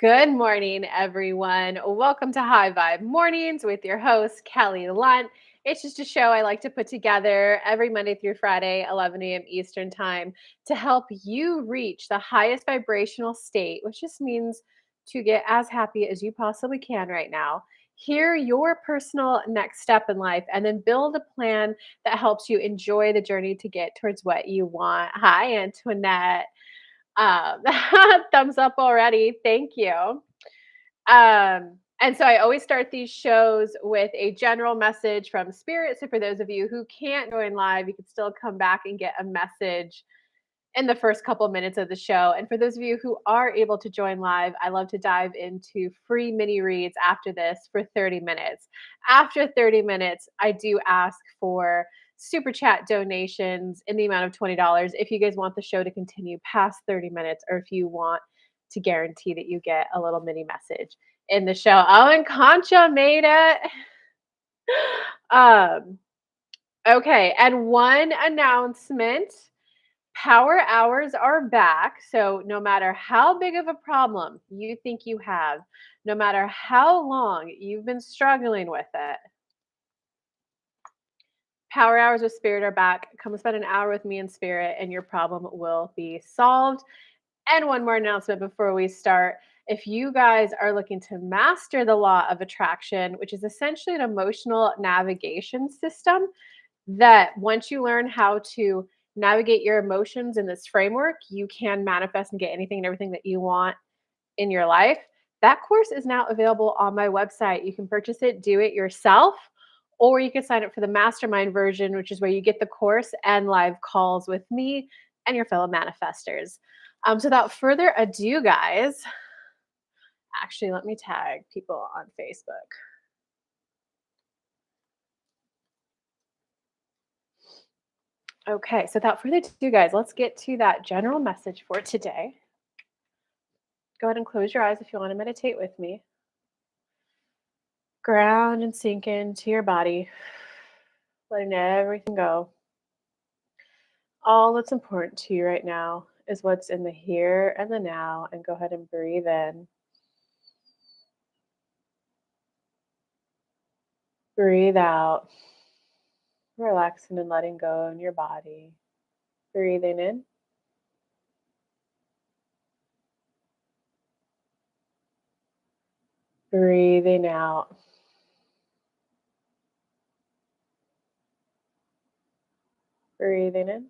Good morning, everyone. Welcome to High Vibe Mornings with your host, Kelly Lunt. It's just a show I like to put together every Monday through Friday, 11 a.m. Eastern Time, to help you reach the highest vibrational state, which just means to get as happy as you possibly can right now. Hear your personal next step in life and then build a plan that helps you enjoy the journey to get towards what you want. Hi, Antoinette. Um, Thumbs up already. Thank you. And so I always start these shows with a general message from Spirit. So for those of you who can't join live, you can still come back and get a message in the first couple minutes of the show. And for those of you who are able to join live, I love to dive into free mini reads after this for 30 minutes. After 30 minutes, I do ask for super chat donations in the amount of $20 if you guys want the show to continue past 30 minutes or if you want to guarantee that you get a little mini message in the show. Oh, and Concha made it. Um, okay, and one announcement. Power hours are back. So, no matter how big of a problem you think you have, no matter how long you've been struggling with it, Power hours with Spirit are back. Come spend an hour with me in Spirit, and your problem will be solved. And one more announcement before we start. If you guys are looking to master the law of attraction, which is essentially an emotional navigation system, that once you learn how to navigate your emotions in this framework, you can manifest and get anything and everything that you want in your life. That course is now available on my website. You can purchase it, do it yourself, or you can sign up for the mastermind version, which is where you get the course and live calls with me and your fellow manifestors. So, without further ado, guys, actually, let me tag people on Facebook. Okay, so without further ado, guys, let's get to that general message for today. Go ahead and close your eyes if you want to meditate with me. Ground and sink into your body, letting everything go. All that's important to you right now is what's in the here and the now, and go ahead and breathe in. Breathe out, relaxing and letting go in your body. Breathing in, breathing out. Breathing in,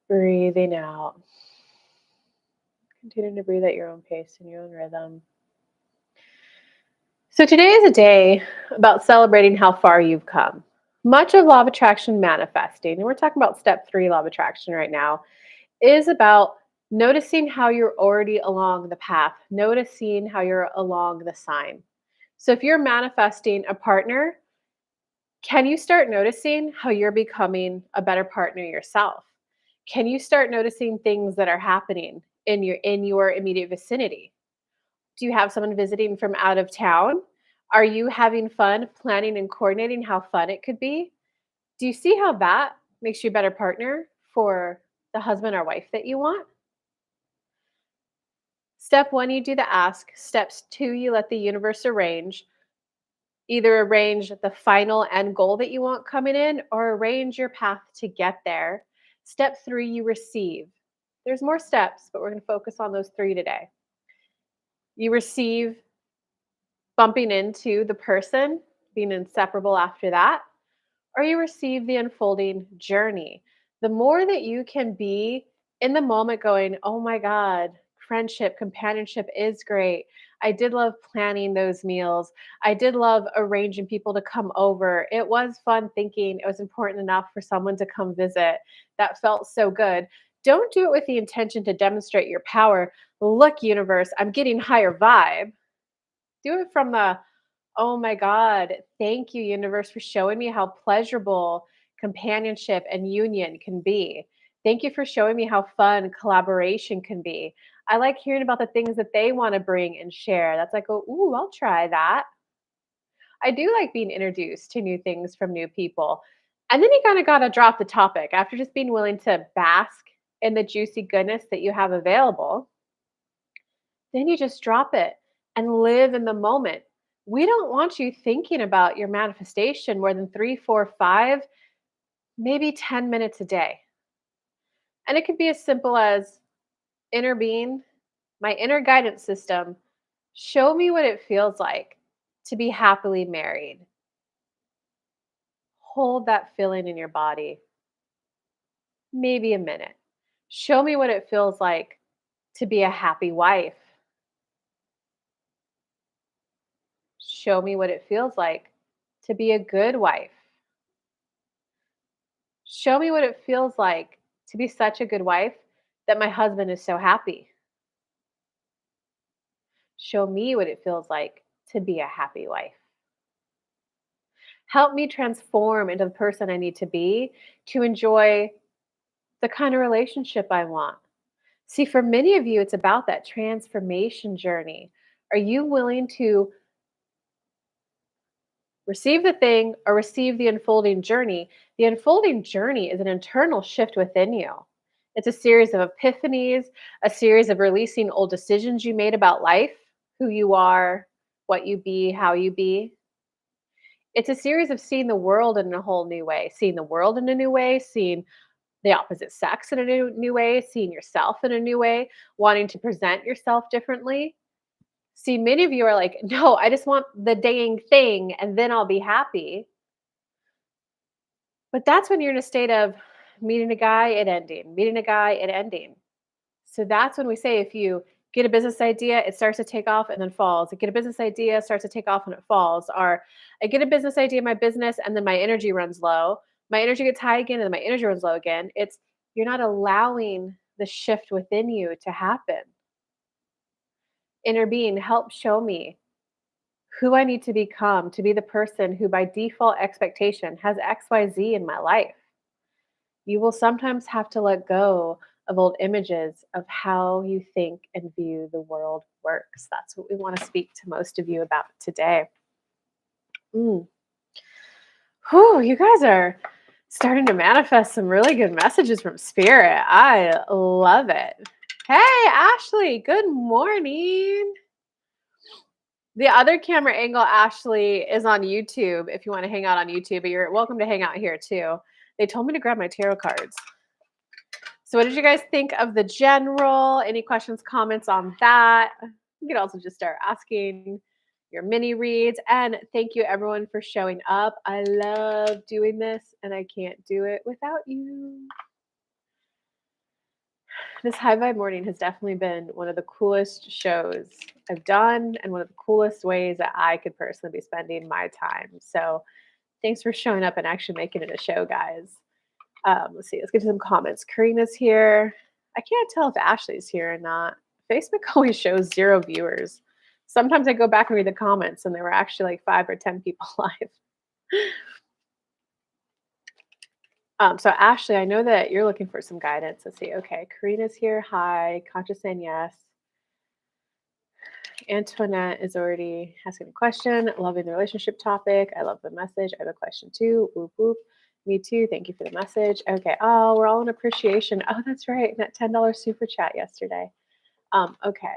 breathing out. Continue to breathe at your own pace and your own rhythm. So today is a day about celebrating how far you've come. Much of law of attraction manifesting, and we're talking about step 3 law of attraction right now, is about noticing how you're already along the path, noticing how you're along the sign. So if you're manifesting a partner, can you start noticing how you're becoming a better partner yourself? Can you start noticing things that are happening in your immediate vicinity? Do you have someone visiting from out of town? Are you having fun planning and coordinating how fun it could be? Do you see how that makes you a better partner for the husband or wife that you want? Step 1, you do the ask. Steps 2, you let the universe arrange. Either arrange the final end goal that you want coming in or arrange your path to get there. Step 3, you receive. There's more steps, but we're going to focus on those 3 today. You receive bumping into the person, being inseparable after that, or you receive the unfolding journey. The more that you can be in the moment going, oh my God, friendship, companionship is great. I did love planning those meals. I did love arranging people to come over. It was fun thinking it was important enough for someone to come visit. That felt so good. Don't do it with the intention to demonstrate your power. Look, universe, I'm getting higher vibe. Do it from the, oh my God, thank you, universe, for showing me how pleasurable companionship and union can be. Thank you for showing me how fun collaboration can be. I like hearing about the things that they want to bring and share. That's like, oh, ooh, I'll try that. I do like being introduced to new things from new people. And then you kind of got to drop the topic after just being willing to bask in the juicy goodness that you have available, then you just drop it and live in the moment. We don't want you thinking about your manifestation more than 3, 4, 5, maybe 10 minutes a day. And it could be as simple as inner being, my inner guidance system, show me what it feels like to be happily married. Hold that feeling in your body, maybe a minute. Show me what it feels like to be a happy wife. Show me what it feels like to be a good wife. Show me what it feels like to be such a good wife that my husband is so happy. Show me what it feels like to be a happy wife. Help me transform into the person I need to be to enjoy the kind of relationship I want. See, for many of you, it's about that transformation journey. Are you willing to receive the thing or receive the unfolding journey? The unfolding journey is an internal shift within you. It's a series of epiphanies, a series of releasing old decisions you made about life, who you are, what you be, how you be. It's a series of seeing the world in a whole new way, seeing the world in a new way, seeing the opposite sex in a new way, seeing yourself in a new way, wanting to present yourself differently. See, many of you are like, no, I just want the dang thing and then I'll be happy. But that's when you're in a state of meeting a guy and ending, meeting a guy and ending. So that's when we say if you get a business idea, it starts to take off and then falls. I get a business idea, starts to take off and it falls. Or I get a business idea in my business and then my energy runs low. My energy gets high again and then my energy runs low again. It's you're not allowing the shift within you to happen. Inner being, help show me who I need to become to be the person who by default expectation has XYZ in my life. You will sometimes have to let go of old images of how you think and view the world works. That's what we want to speak to most of you about today. Mm. Whew, you guys are starting to manifest some really good messages from spirit. I love it. Hey, Ashley, good morning. The other camera angle, Ashley, is on YouTube. If you want to hang out on YouTube, but you're welcome to hang out here too. They told me to grab my tarot cards. So, what did you guys think of the general? Any questions, comments on that? You could also just start asking your mini reads. And thank you, everyone, for showing up. I love doing this, and I can't do it without you. This High Vibe Morning has definitely been one of the coolest shows I've done, and one of the coolest ways that I could personally be spending my time. So, thanks for showing up and actually making it a show, guys. Let's see. Let's get to some comments. Karina's here. I can't tell if Ashley's here or not. Facebook always shows 0 viewers. Sometimes I go back and read the comments, and there were actually like 5 or 10 people live. So Ashley, I know that you're looking for some guidance. Let's see. Okay, Karina's here. Hi. Conscious saying yes. Antoinette is already asking a question. Loving the relationship topic. I love the message. I have a question too. Whoop whoop. Me too. Thank you for the message. Okay. Oh, we're all in appreciation. Oh, that's right. That $10 super chat yesterday. Okay.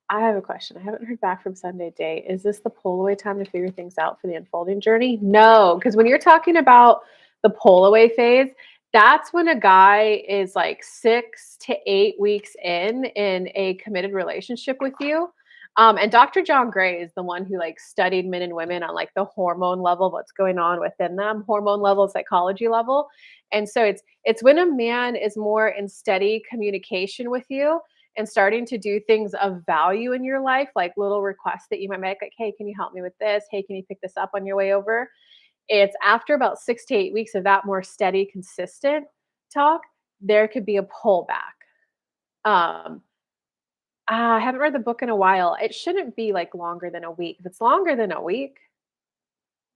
I have a question. I haven't heard back from Sunday Date. Is this the pull away time to figure things out for the unfolding journey? No, because when you're talking about the pull away phase, that's when a guy is like 6 to 8 weeks in a committed relationship with you. And Dr. John Gray is the one who like studied men and women on like the hormone level, what's going on within them, hormone level, psychology level. And so it's when a man is more in steady communication with you and starting to do things of value in your life, like little requests that you might make, like, hey, can you help me with this? Hey, can you pick this up on your way over? It's after about 6 to 8 weeks of that more steady, consistent talk, there could be a pullback. Um, I haven't read the book in a while. It shouldn't be like longer than a week. If it's longer than a week,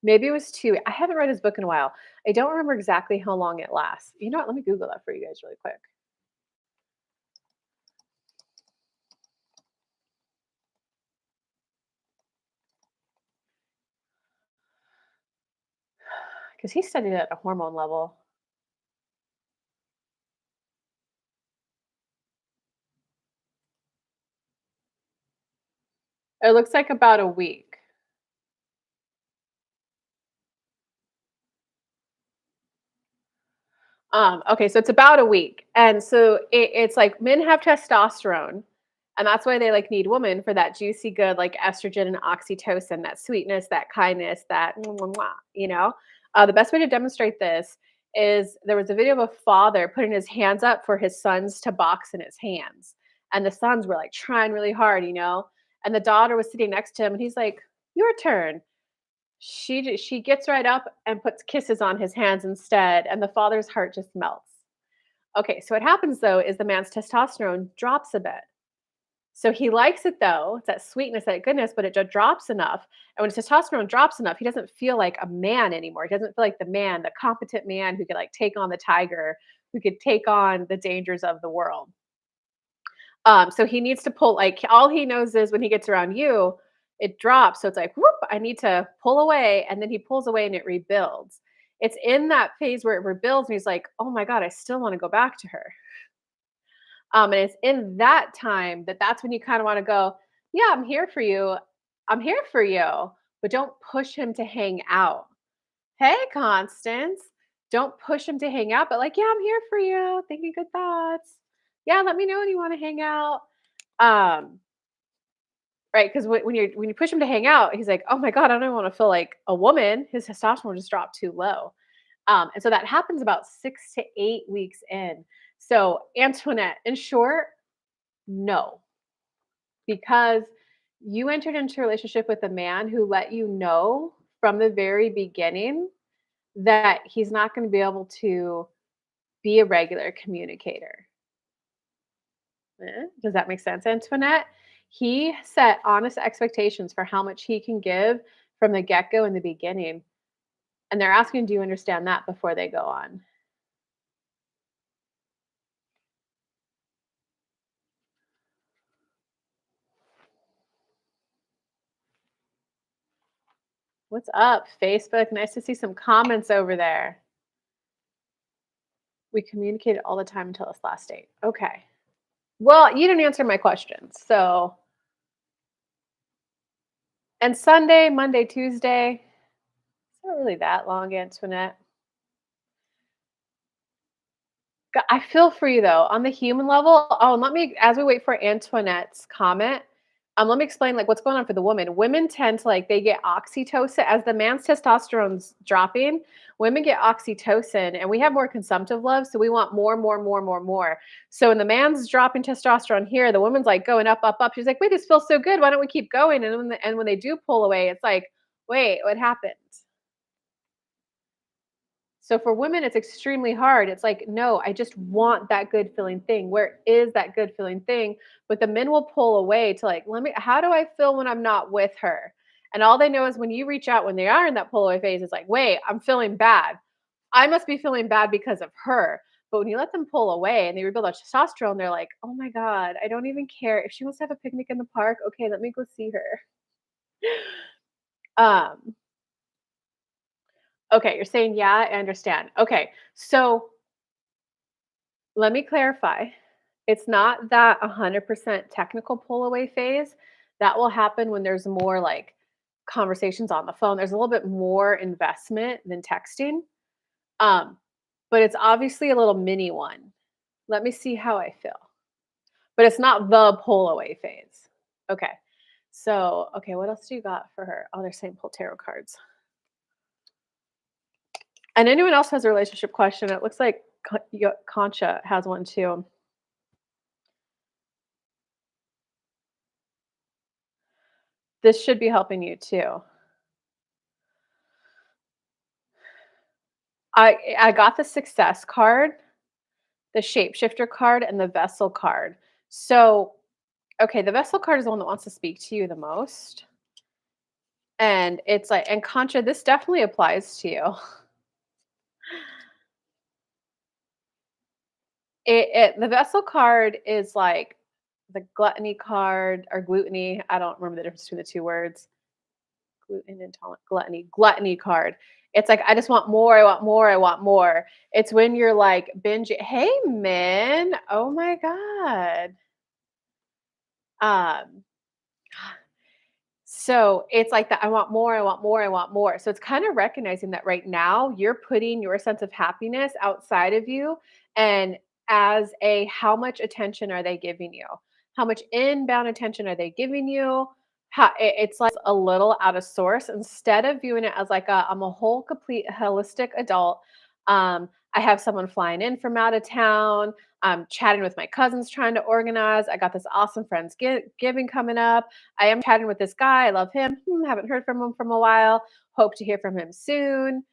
maybe it was 2. I haven't read his book in a while. I don't remember exactly how long it lasts. You know what? Let me Google that for you guys really quick. Because he studied it at a hormone level. It looks like about a week. Okay, so it's about a week, and so it's like men have testosterone, and that's why they like need women for that juicy, good like estrogen and oxytocin, that sweetness, that kindness, that mwah, mwah, mwah, you know. The best way to demonstrate this is there was a video of a father putting his hands up for his sons to box in his hands, and the sons were like trying really hard, and the daughter was sitting next to him, and he's like, "Your turn." She gets right up and puts kisses on his hands instead, and the father's heart just melts. Okay, so what happens though is the man's testosterone drops a bit. So he likes it though, it's that sweetness, that goodness, but it just drops enough. And when his testosterone drops enough, he doesn't feel like a man anymore. He doesn't feel like the man, the competent man who could like take on the tiger, who could take on the dangers of the world. So he needs to pull like all he knows is when he gets around you, it drops. So it's like, whoop, I need to pull away. And then he pulls away and it rebuilds. It's in that phase where it rebuilds, and he's like, oh my God, I still want to go back to her. And it's in that time that's when you kind of want to go, yeah, I'm here for you. I'm here for you. But don't push him to hang out. Hey, Constance. Don't push him to hang out, but like, yeah, I'm here for you. Thinking good thoughts. Yeah, let me know when you want to hang out. Um, right? Because when you push him to hang out, he's like, oh my god, I don't want to feel like a woman. His testosterone just dropped too low, and so that happens about 6 to 8 weeks in. So Antoinette, in short, no, because you entered into a relationship with a man who let you know from the very beginning that he's not going to be able to be a regular communicator. Does that make sense, Antoinette? He set honest expectations for how much he can give from the get go in the beginning. And they're asking, do you understand that before they go on? What's up, Facebook? Nice to see some comments over there. We communicated all the time until this last date. Okay. Well, you didn't answer my questions. So, and Sunday, Monday, Tuesday, it's not really that long, Antoinette. I feel for you though, on the human level. Oh, and let me, as we wait for Antoinette's comment, let me explain like what's going on for the woman. Women tend to like they get oxytocin as the man's testosterone's dropping. Women get oxytocin, and we have more consumptive love, so we want more, more, more, more, more. So when the man's dropping testosterone here, the woman's like going up, up, up. She's like, "Wait, this feels so good. Why don't we keep going?" And when they do pull away, it's like, "Wait, what happened?" So for women, it's extremely hard. It's like, no, I just want that good feeling thing. Where is that good feeling thing? But the men will pull away to like, let me, how do I feel when I'm not with her? And all they know is when you reach out, when they are in that pull away phase, it's like, wait, I'm feeling bad. I must be feeling bad because of her. But when you let them pull away and they rebuild that testosterone, they're like, oh my God, I don't even care. If she wants to have a picnic in the park, okay, let me go see her. Um, okay, you're saying, yeah, I understand. Okay, so let me clarify. It's not that 100% technical pull away phase. That will happen when there's more like conversations on the phone. There's a little bit more investment than texting. Um, but it's obviously a little mini one. Let me see how I feel. But it's not the pull away phase. Okay. So, okay, what else do you got for her? Oh, they're saying pull tarot cards. And anyone else has a relationship question? It looks like Concha has one too. This should be helping you too. I got the success card, the shapeshifter card, and the vessel card. So, okay, the vessel card is the one that wants to speak to you the most. And it's like, and Concha, this definitely applies to you. The vessel card is like the gluttony card or gluttony. I don't remember the difference between the two words. Gluten intolerant, gluttony card. It's like I just want more, I want more, I want more. It's when you're like binging. Hey man, oh my god. Um So it's like that I want more, I want more, I want more. So it's kind of recognizing that right now you're putting your sense of happiness outside of you and as a how much attention are they giving you? How much inbound attention are they giving you? It's like a little out of source instead of viewing it as like I'm a whole complete holistic adult. I have someone flying in from out of town. I'm chatting with my cousins trying to organize. I got this awesome Friendsgiving coming up. I am chatting with this guy. I love him. Haven't heard from him from a while. Hope to hear from him soon.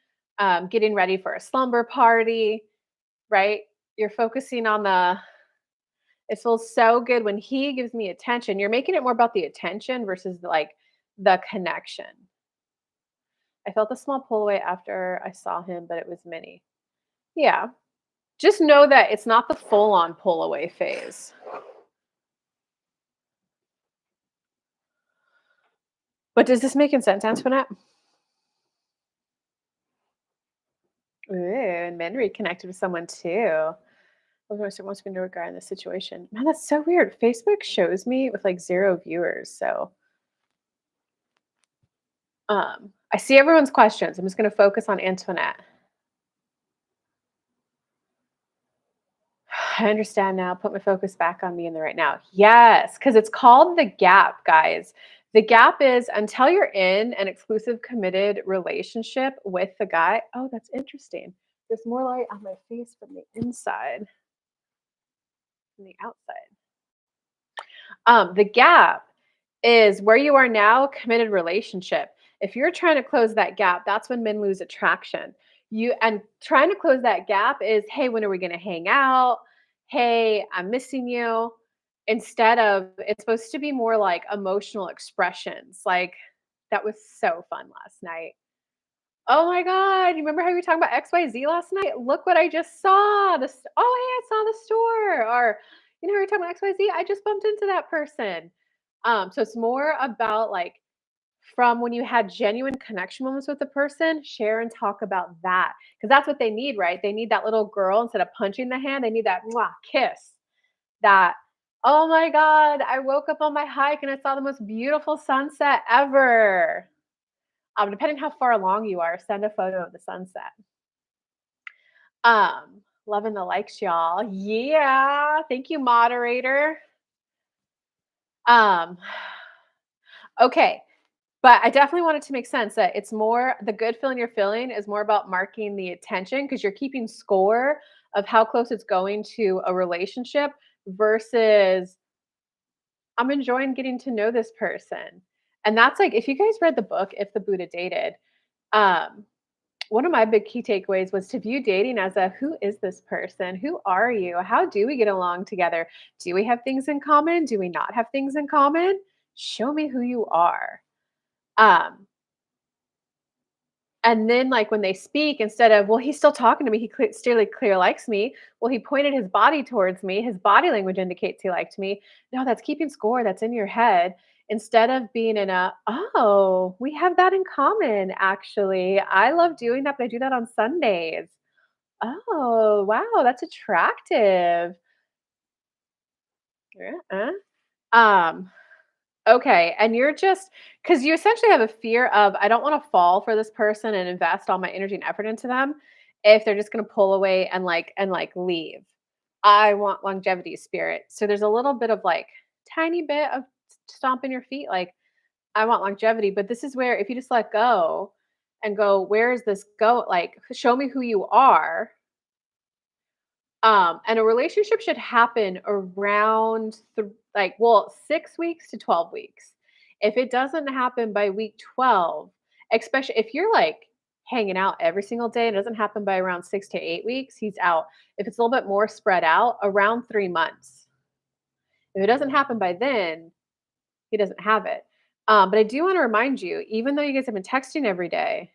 Getting ready for a slumber party, right? You're focusing on it feels so good when he gives me attention. You're making it more about the attention versus like the connection. I felt a small pull away after I saw him, but it was mini. Yeah. Just know that it's not the full on pull away phase. But does this make sense, Antoinette? Ooh, and men reconnected with someone too. What was wants me to regard in this situation? Man, that's so weird. Facebook shows me with like 0 viewers. So I see everyone's questions. I'm just gonna focus on Antoinette. I understand now. Put my focus back on me in the right now. Yes, because it's called the gap, guys. The gap is until you're in an exclusive committed relationship with the guy. Oh, that's interesting. There's more light on my face from the inside than the outside. The gap is where you are now, committed relationship. If you're trying to close that gap, that's when men lose attraction. You and trying to close that gap is, hey, when are we going to hang out? Hey, I'm missing you. Instead of it's supposed to be more like emotional expressions. Like that was so fun last night. Oh my god, you remember how we were talking about XYZ last night? Look what I just saw. Oh, hey, I saw the store. Or you know, how we were talking about XYZ. I just bumped into that person. So it's more about like from when you had genuine connection moments with the person, share and talk about that. Because that's what they need, right? They need that little girl instead of punching the hand, they need that mwah, kiss. That, oh my God, I woke up on my hike and I saw the most beautiful sunset ever. Depending how far along you are, send a photo of the sunset. Loving the likes, y'all. Yeah. Thank you, moderator. Um, okay. But I definitely want it to make sense that it's more the good feeling you're feeling is more about marking the attention because you're keeping score of how close it's going to a relationship versus I'm enjoying getting to know this person. And that's like if you guys read the book If the Buddha Dated, um, one of my big key takeaways was to view dating as a who is this person? Who are you? How do we get along together? Do we have things in common? Do we not have things in common? Show me who you are. Um, and then, like when they speak, instead of, well, he's still talking to me, still clear likes me. Well, he pointed his body towards me. His body language indicates he liked me. No, that's keeping score. That's in your head. Instead of being in oh, we have that in common, actually. I love doing that, but I do that on Sundays. Oh, wow, that's attractive. Yeah. Um, okay, and you're just because you essentially have a fear of, I don't wanna fall for this person and invest all my energy and effort into them if they're just gonna pull away and, leave. I want longevity spirit. So there's a little bit of, like, tiny bit of stomping your feet, like, I want longevity, but this is where if you just let go and go, "Where is this go?" Like, "Show me who you are." And a relationship should happen around 6 weeks to 12 weeks. If it doesn't happen by week 12, especially if you're like hanging out every single day and it doesn't happen by around 6 to 8 weeks, he's out. If it's a little bit more spread out, around 3 months. If it doesn't happen by then, he doesn't have it. But I do want to remind you, even though you guys have been texting every day,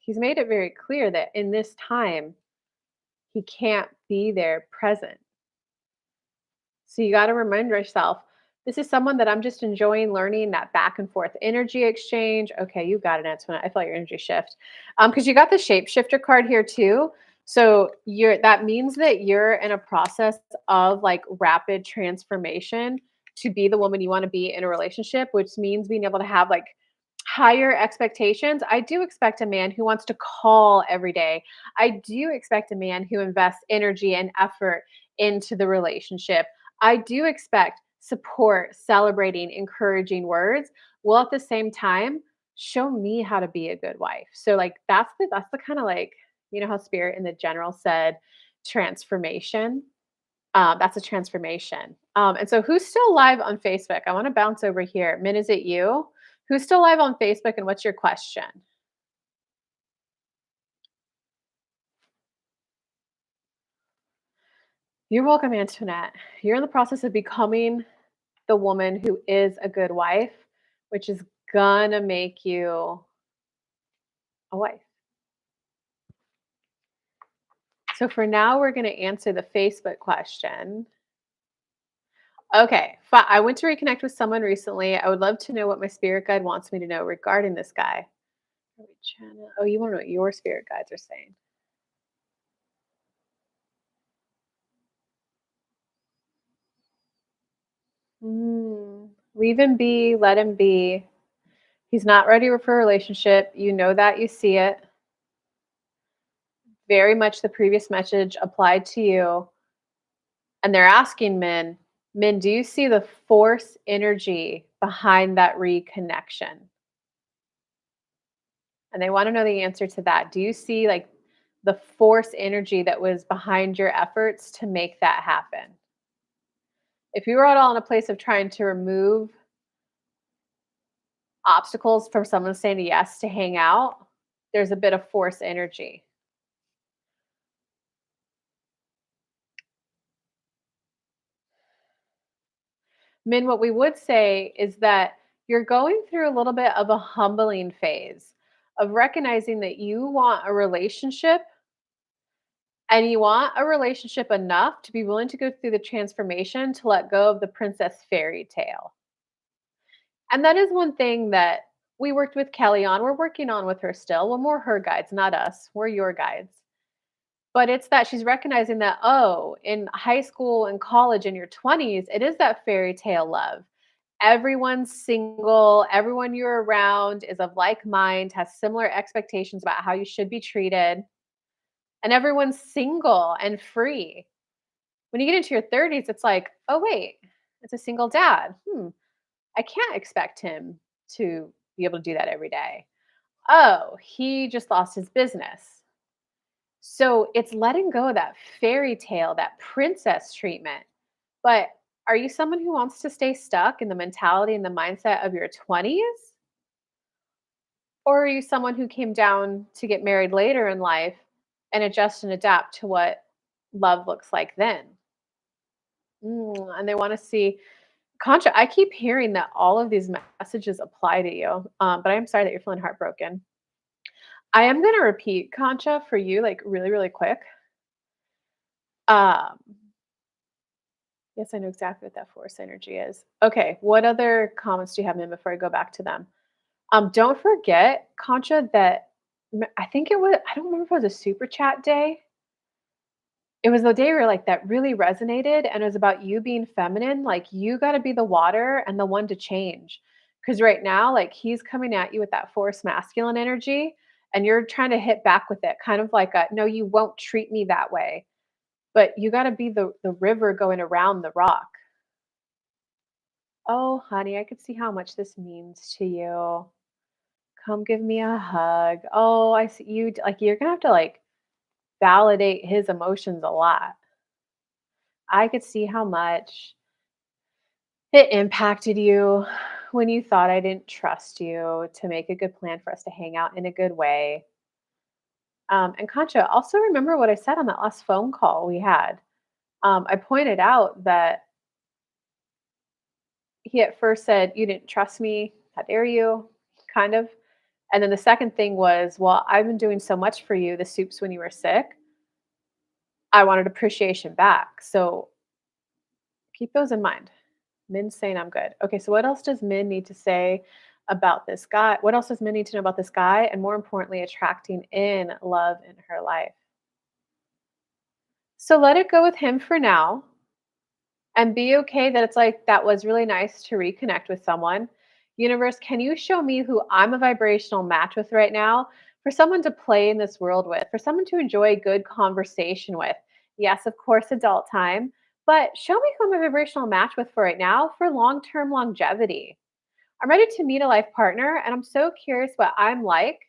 he's made it very clear that in this time, he can't be there present. So you got to remind yourself, this is someone that I'm just enjoying learning that back and forth energy exchange. Okay, you got it, Antoinette. I felt your energy shift. Because you got the shapeshifter card here too. So that means that you're in a process of like rapid transformation to be the woman you want to be in a relationship, which means being able to have like higher expectations. I do expect a man who wants to call every day. I do expect a man who invests energy and effort into the relationship. I do expect support, celebrating, encouraging words. While at the same time, show me how to be a good wife. So like that's the kind of like, you know how spirit in the general said transformation. That's a transformation. And so who's still live on Facebook? I want to bounce over here. Min, is it you? Who's still live on Facebook and what's your question? You're welcome, Antoinette. You're in the process of becoming the woman who is a good wife, which is gonna make you a wife. So for now, we're gonna answer the Facebook question. Okay, I went to reconnect with someone recently. I would love to know what my spirit guide wants me to know regarding this guy. Oh, you want to know what your spirit guides are saying? Leave him be, let him be. He's not ready for a relationship. You know that, you see it. Very much the previous message applied to you. And they're asking men, do you see the force energy behind that reconnection? And they want to know the answer to that. Do you see like the force energy that was behind your efforts to make that happen? If you were at all in a place of trying to remove obstacles from someone saying yes to hang out, there's a bit of force energy. Min, what we would say is that you're going through a little bit of a humbling phase of recognizing that you want a relationship and you want a relationship enough to be willing to go through the transformation to let go of the princess fairy tale. And that is one thing that we worked with Kelly on. We're working on with her still. Well, more her guides, not us. We're your guides. But it's that she's recognizing that, oh, in high school and college in your 20s, it is that fairy tale love. Everyone's single, everyone you're around is of like mind, has similar expectations about how you should be treated, and everyone's single and free. When you get into your 30s, it's like, oh, wait, it's a single dad. I can't expect him to be able to do that every day. Oh, he just lost his business. So it's letting go of that fairy tale, that princess treatment. But are you someone who wants to stay stuck in the mentality and the mindset of your 20s? Or are you someone who came down to get married later in life and adjust and adapt to what love looks like then? And they want to see Contra. I keep hearing that all of these messages apply to you, but I'm sorry that you're feeling heartbroken. I am going to repeat Concha for you, like really, really quick. Um, yes, I know exactly what that force energy is. Okay, what other comments do you have in before I go back to them? Don't forget, Concha, that I think it was, I don't remember if it was a super chat day. It was the day where like that really resonated and it was about you being feminine. Like you got to be the water and the one to change. Cause right now, like he's coming at you with that force masculine energy and you're trying to hit back with it, kind of like a no, you won't treat me that way. But you got to be the river going around the rock. Oh, honey, I could see how much this means to you. Come give me a hug. Oh, I see you. Like, you're going to have to like validate his emotions a lot. I could see how much it impacted you when you thought I didn't trust you to make a good plan for us to hang out in a good way. And Concha, also remember what I said on that last phone call we had. I pointed out that he at first said, "You didn't trust me. How dare you?" Kind of. And then the second thing was, "Well, I've been doing so much for you, the soups when you were sick. I wanted appreciation back." So keep those in mind. Min's saying I'm good. Okay, so what else does Min need to say about this guy? What else does Min need to know about this guy? And more importantly, attracting in love in her life. So let it go with him for now. And be okay that it's like, that was really nice to reconnect with someone. Universe, can you show me who I'm a vibrational match with right now for someone to play in this world with, for someone to enjoy good conversation with? Yes, of course, adult time, but show me who I'm a vibrational match with for right now for long term longevity. I'm ready to meet a life partner, and I'm so curious what I'm like,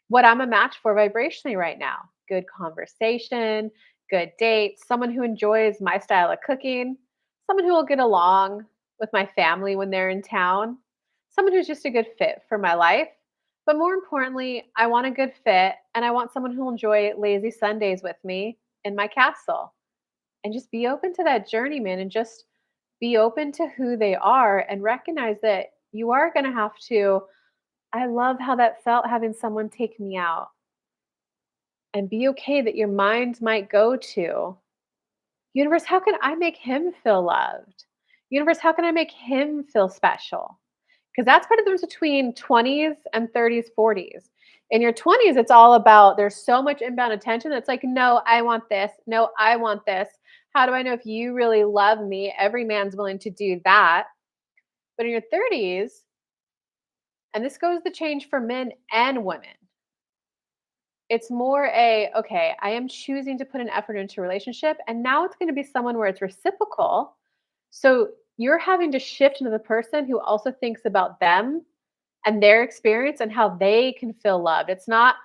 what I'm a match for vibrationally right now. Good conversation, good dates, someone who enjoys my style of cooking, someone who will get along with my family when they're in town, someone who's just a good fit for my life. But more importantly, I want a good fit and I want someone who'll enjoy lazy Sundays with me in my castle. And just be open to that journey, man, and just be open to who they are and recognize that you are going to have to. I love how that felt having someone take me out, and be okay that your mind might go to, universe, how can I make him feel loved? Universe, how can I make him feel special? Because that's part of the difference between 20s and 30s, 40s. In your 20s, it's all about there's so much inbound attention that's like, no, I want this. No, I want this. How do I know if you really love me? Every man's willing to do that. But in your 30s, and this goes the change for men and women, it's more a, okay, I am choosing to put an effort into a relationship, and now it's going to be someone where it's reciprocal. So you're having to shift into the person who also thinks about them and their experience and how they can feel loved. It's not,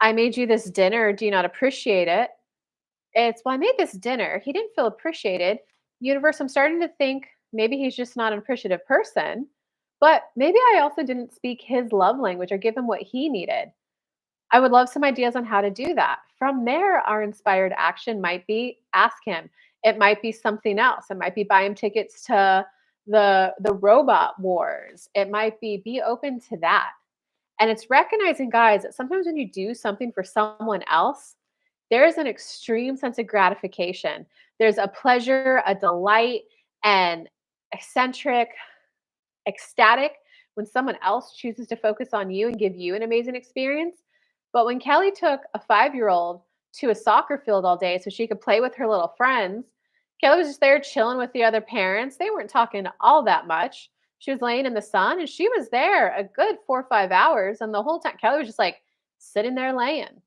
I made you this dinner, do you not appreciate it? It's, well, I made this dinner. He didn't feel appreciated. Universe, I'm starting to think maybe he's just not an appreciative person, but maybe I also didn't speak his love language or give him what he needed. I would love some ideas on how to do that. From there, our inspired action might be ask him. It might be something else. It might be buy him tickets to the robot wars. It might be open to that. And it's recognizing, guys, that sometimes when you do something for someone else, there is an extreme sense of gratification. There's a pleasure, a delight, and eccentric, ecstatic when someone else chooses to focus on you and give you an amazing experience. But when Kelly took a 5-year-old to a soccer field all day so she could play with her little friends, Kelly was just there chilling with the other parents. They weren't talking all that much. She was laying in the sun and she was there a good 4 or 5 hours. And the whole time, Kelly was just like sitting there laying.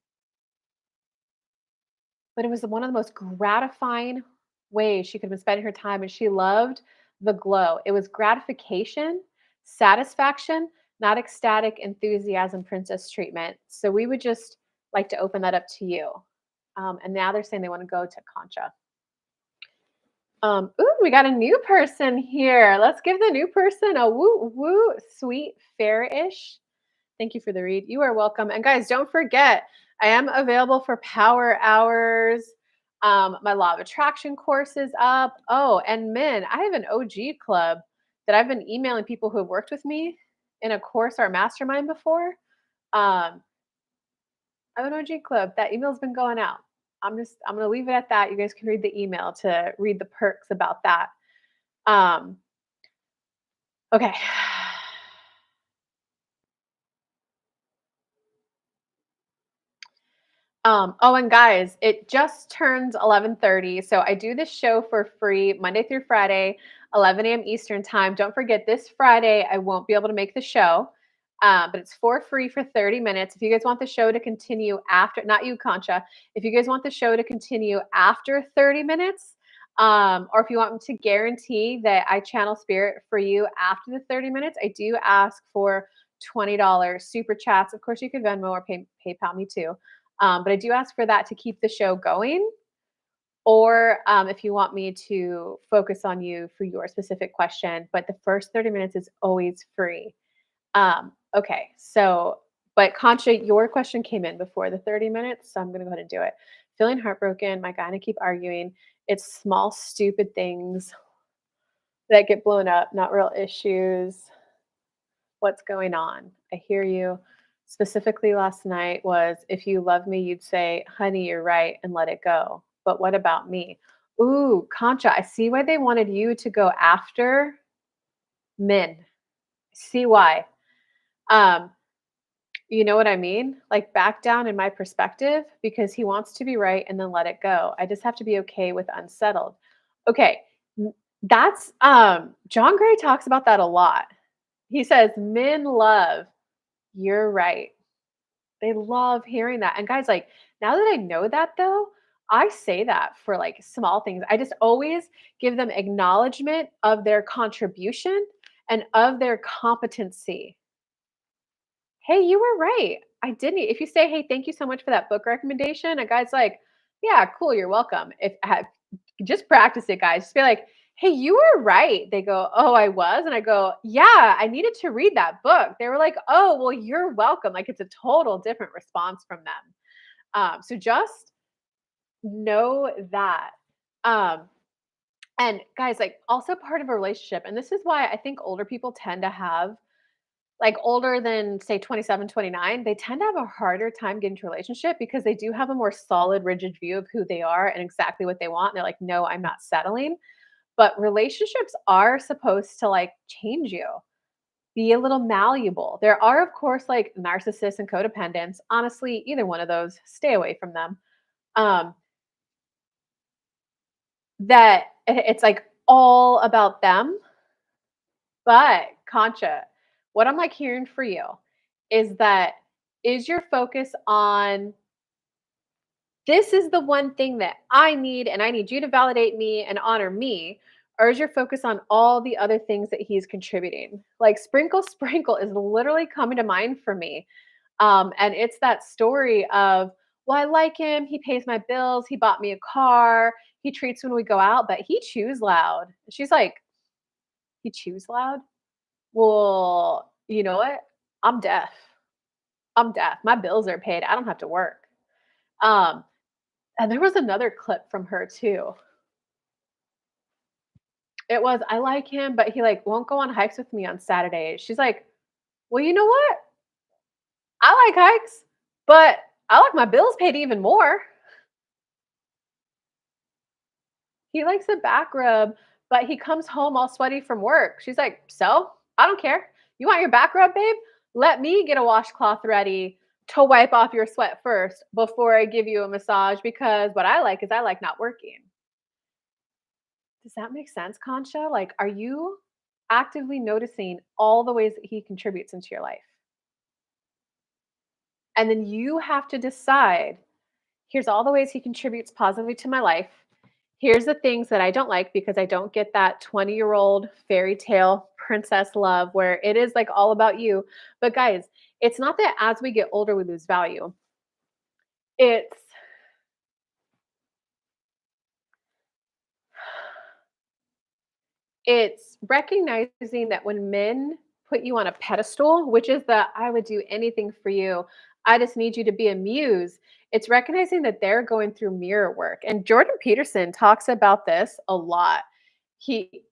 But it was one of the most gratifying ways she could have been spending her time, and she loved the glow. It was gratification, satisfaction, not ecstatic enthusiasm princess treatment. So we would just like to open that up to you. And now they're saying they want to go to Concha. Ooh, we got a new person here. Let's give the new person a woo woo sweet fairish. Thank you for the read. You are welcome. And guys, don't forget, I am available for power hours. My law of attraction course is up. Oh, and men, I have an OG club that I've been emailing people who have worked with me in a course or mastermind before. Um, I have an OG club. That email's been going out. I'm gonna leave it at that. You guys can read the email to read the perks about that. Um, okay. Oh, and guys, it just turned 11:30, so I do this show for free Monday through Friday, 11 a.m. Eastern time. Don't forget, this Friday I won't be able to make the show, but it's for free for 30 minutes. If you guys want the show to continue after, not you, Concha, if you guys want the show to continue after 30 minutes, or if you want me to guarantee that I channel spirit for you after the 30 minutes, I do ask for $20 super chats. Of course, you could Venmo or PayPal me too. But I do ask for that to keep the show going, or if you want me to focus on you for your specific question. But the first 30 minutes is always free. Okay, so, but Concha, your question came in before the 30 minutes, so I'm going to go ahead and do it. Feeling heartbroken. My guy and I keep arguing. It's small, stupid things that get blown up, not real issues. What's going on? I hear you. Specifically last night was, if you love me, you'd say, honey, you're right, and let it go. But what about me? Ooh, Concha, I see why they wanted you to go after men. See why. Um, you know what I mean? Like, back down in my perspective, because he wants to be right and then let it go. I just have to be okay with unsettled. Okay. N That's, John Gray talks about that a lot. He says, "Men love, you're right." They love hearing that, and guys, like, now that I know that though, I say that for, like, small things. I just always give them acknowledgement of their contribution and of their competency. "Hey, you were right. I didn't" if you say, "Hey, thank you so much for that book recommendation," a guy's like, "Yeah, cool, you're welcome." If just practice it, guys. Just be like, "Hey, you were right." They go, "Oh, I was?" And I go, "Yeah, I needed to read that book." They were like, "Oh, well, you're welcome." Like, it's a total different response from them. So just know that. Um, and guys, like, also part of a relationship, and this is why I think older people tend to have like older than say 27, 29, they tend to have a harder time getting to a relationship because they do have a more solid, rigid view of who they are and exactly what they want. And they're like, no, I'm not settling. But relationships are supposed to like change you, be a little malleable. There are, of course, like narcissists and codependents. Honestly, either one of those, stay away from them. Um, that it's like all about them. But Concha, what I'm like hearing for you is that is your focus on this is the one thing that I need and I need you to validate me and honor me, or is your focus on all the other things that he's contributing? Like sprinkle sprinkle is literally coming to mind for me. And it's that story of, well, I like him, he pays my bills, he bought me a car, he treats when we go out, but he chews loud. She's like, he chews loud? Well, you know what? I'm deaf. I'm deaf. My bills are paid. I don't have to work. Um, and there was another clip from her too. It was, I like him, but he like won't go on hikes with me on Saturdays. She's like, well, you know what? I like hikes, but I like my bills paid even more. He likes a back rub, but he comes home all sweaty from work. She's like, so I don't care. You want your back rub, babe? Let me get a washcloth ready to wipe off your sweat first before I give you a massage because what I like is I like not working. Does that make sense, Concha? Like, are you actively noticing all the ways that he contributes into your life? And then you have to decide here's all the ways he contributes positively to my life. Here's the things that I don't like because I don't get that 20-year-old fairy tale princess love where it is like all about you. But guys, it's not that as we get older, we lose value. It's It's recognizing that when men put you on a pedestal, which is the "I would do anything for you. I just need you to be a muse." It's recognizing that they're going through mirror work, and Jordan Peterson talks about this a lot. He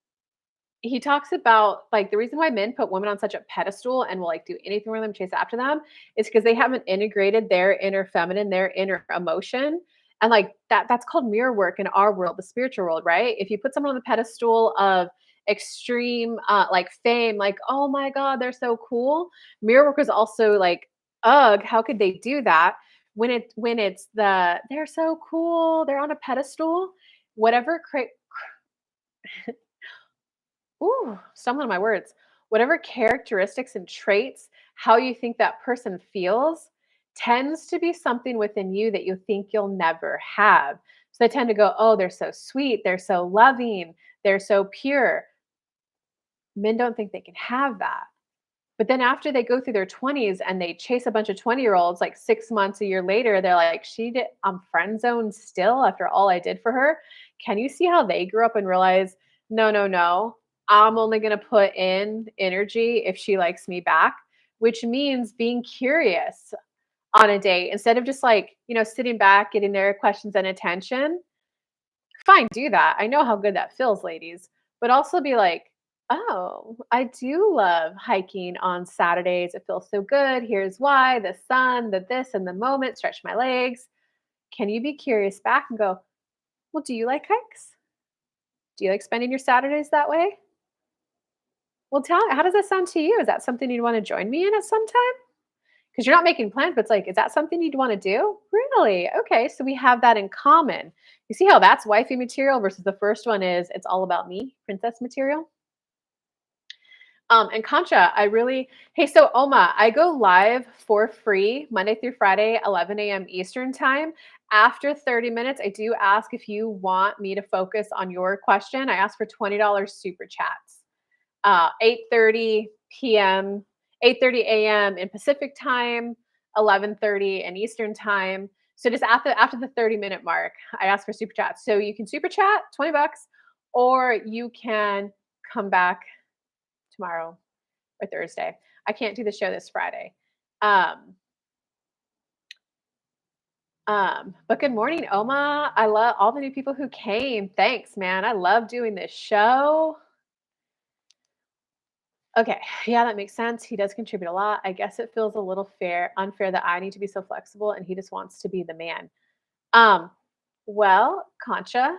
he talks about like the reason why men put women on such a pedestal and will like do anything for them, chase after them, is because they haven't integrated their inner feminine, their inner emotion. And like that's called mirror work in our world, the spiritual world, right? If you put someone on the pedestal of extreme like fame, like, oh my God, they're so cool. Mirror work is also like, ugh, how could they do that? When it's they're so cool, they're on a pedestal, whatever ooh, stumbling on my words. Whatever characteristics and traits, how you think that person feels, tends to be something within you that you think you'll never have. So they tend to go, oh, they're so sweet, they're so loving, they're so pure. Men don't think they can have that. But then after they go through their 20s and they chase a bunch of 20-year-olds, like 6 months, a year later, they're like, I'm friend zoned still after all I did for her. Can you see how they grew up and realize, no, no, no, I'm only going to put in energy if she likes me back, which means being curious on a date instead of just like, sitting back, getting their questions and attention. Fine, do that. I know how good that feels, ladies. But also be like, oh, I do love hiking on Saturdays. It feels so good. Here's why the sun, the this, and the moment, stretch my legs. Can you be curious back and go, well, do you like hikes? Do you like spending your Saturdays that way? Well, how does that sound to you? Is that something you'd want to join me in at some time? because you're not making plans, but it's like, is that something you'd want to do? Really? Okay. So we have that in common. You see how that's wifey material versus the first one is it's all about me, princess material? And Concha, hey, so Oma, I go live for free Monday through Friday, 11 a.m. Eastern time. After 30 minutes, I do ask if you want me to focus on your question. I ask for $20 super chats. 8:30 p.m., 8:30 a.m. in Pacific time, 11:30 in Eastern time. So just after the 30-minute mark, I ask for super chats. So you can super chat, 20 bucks, or you can come back tomorrow or Thursday. I can't do the show this Friday. Um, but good morning, Oma. I love all the new people who came. Thanks, man. I love doing this show. Okay, yeah, that makes sense. He does contribute a lot. I guess it feels a little unfair that I need to be so flexible and he just wants to be the man. Um, well, Concha,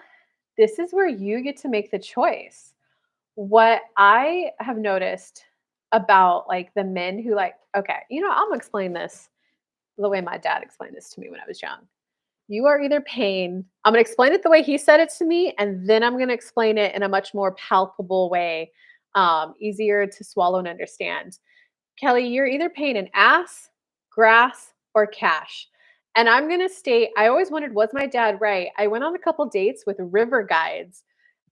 this is where you get to make the choice. What I have noticed about like the men who like, okay, I'm gonna explain this the way my dad explained this to me when I was young. You are either paying, I'm going to explain it the way he said it to me, and then I'm going to explain it in a much more palpable way, easier to swallow and understand. Kelly, you're either paying an ass, grass, or cash. And I'm going to state, I always wondered, was my dad right? I went on a couple dates with river guides.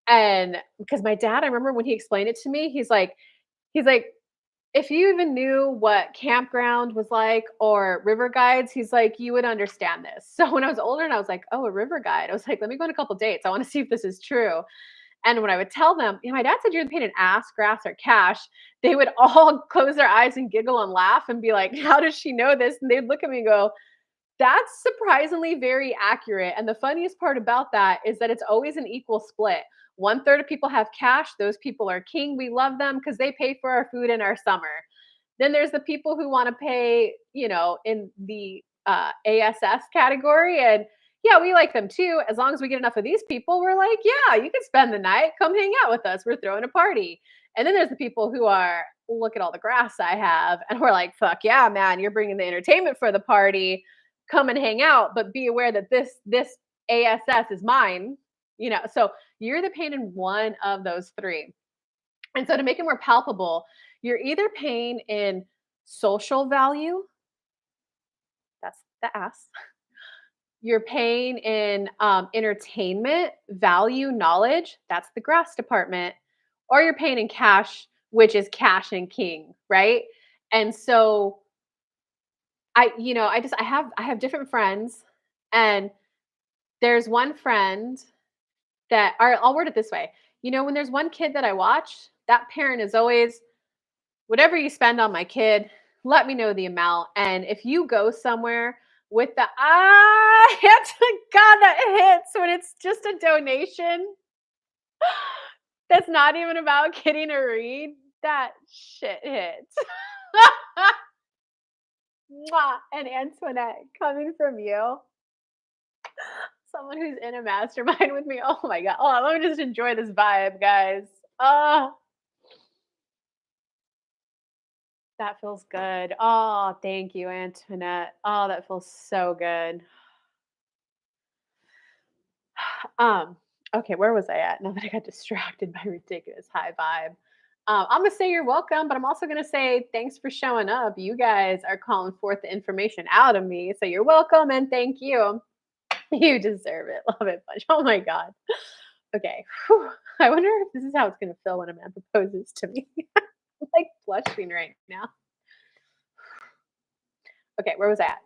And because my dad, I remember when he explained it to me, he's like, if you even knew what campground was like or river guides, he's like, you would understand this. So when I was older and I was like, oh, a river guide, I was like, let me go on a couple dates. I want to see if this is true. And when I would tell them, my dad said you're paying an ass, grass, or cash, they would all close their eyes and giggle and laugh and be like, how does she know this? And they'd look at me and go, that's surprisingly very accurate. And the funniest part about that is that it's always an equal split. One third of people have cash. Those people are king. We love them because they pay for our food in our summer. Then there's the people who want to pay, in the ASS category. And yeah, we like them too. As long as we get enough of these people, we're like, yeah, you can spend the night. Come hang out with us. We're throwing a party. And then there's the people who are, look at all the grass I have. And we're like, fuck yeah, man, you're bringing the entertainment for the party. Come and hang out, but be aware that this ASS is mine. So you're the pain in one of those three. And so to make it more palpable, you're either paying in social value, that's the ass. You're paying in entertainment, value, knowledge, that's the grass department, or you're paying in cash, which is cash and king, right? And so I have different friends, and there's one friend that I'll word it this way. When there's one kid that I watch, that parent is always, whatever you spend on my kid, let me know the amount. And if you go somewhere with the hits, God, that hits when it's just a donation that's not even about getting a read, that shit hits. Mwah. And Antoinette, coming from you, someone who's in a mastermind with me. Oh my God. Oh, let me just enjoy this vibe, guys. Oh, that feels good. Oh, thank you, Antoinette. Oh, that feels so good. Um, okay, where was I at? Now that I got distracted by ridiculous high vibe. I'm gonna say you're welcome, but I'm also gonna say thanks for showing up. You guys are calling forth the information out of me. So you're welcome and thank you. You deserve it. Love it bunch. Oh my God. Okay. Whew. I wonder if this is how it's gonna feel when a man proposes to me. I'm like blushing right now. Okay, where was I at?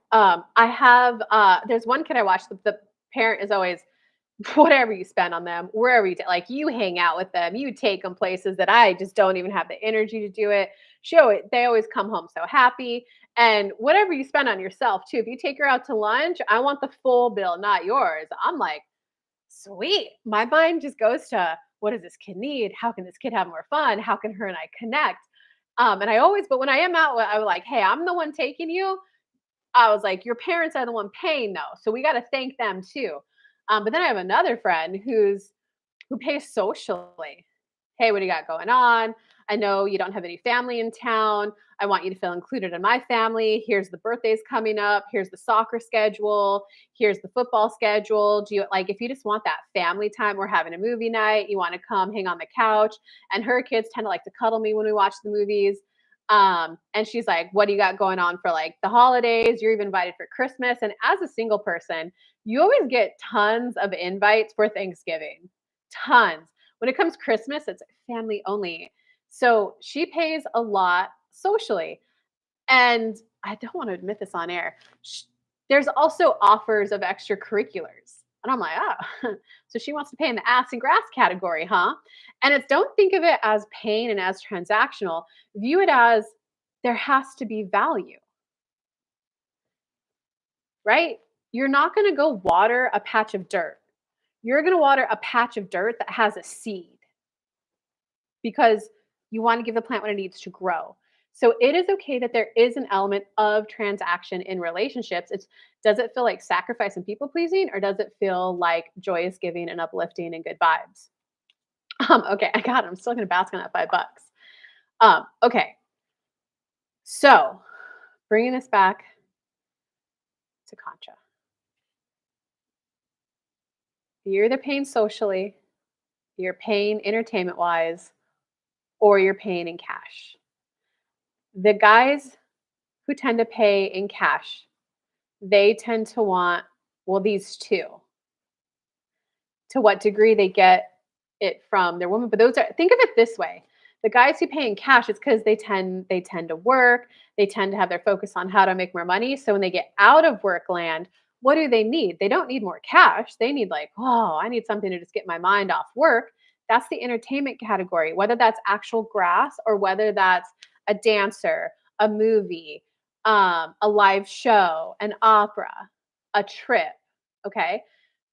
I have there's one kid I watched. The parent is always, whatever you spend on them, wherever like you hang out with them, you take them places that I just don't even have the energy to do it. Show it. They always come home so happy. And whatever you spend on yourself too. If you take her out to lunch, I want the full bill, not yours. I'm like, sweet. My mind just goes to, what does this kid need? How can this kid have more fun? How can her and I connect? And but when I am out, I was like, hey, I'm the one taking you. I was like, your parents are the one paying though. So we got to thank them too. But then I have another friend who pays socially. "Hey, what do you got going on? I know you don't have any family in town. I want you to feel included in my family. Here's the birthdays coming up. Here's the soccer schedule. Here's the football schedule. Do you like if you just want that family time, we're having a movie night, you want to come hang on the couch." And her kids tend to like to cuddle me when we watch the movies. And she's like, "What do you got going on for like the holidays? You're even invited for Christmas." And as a single person, you always get tons of invites for Thanksgiving. Tons. When it comes Christmas, it's family only. So she pays a lot socially. And I don't want to admit this on air. There's also offers of extracurriculars. And I'm like, oh, so she wants to pay in the ass and grass category, huh? And it's don't think of it as pain and as transactional. View it as there has to be value, right? You're not going to go water a patch of dirt. You're going to water a patch of dirt that has a seed because you want to give the plant what it needs to grow. So it is okay that there is an element of transaction in relationships. It's does it feel like sacrifice and people pleasing, or does it feel like joyous giving and uplifting and good vibes? Okay, I got it. I'm still gonna bask on that $5. Okay, so bringing this back to Concha, you're either paying socially, you're paying entertainment wise, or you're paying in cash. The guys who tend to pay in cash, they tend to want, well, these two. To what degree they get it from their woman, but those are think of it this way. The guys who pay in cash, it's because they tend to work, they tend to have their focus on how to make more money. So when they get out of work land, what do they need? They don't need more cash. They need like, oh, I need something to just get my mind off work. That's the entertainment category, whether that's actual grass or whether that's a dancer, a movie, a live show, an opera, a trip. Okay,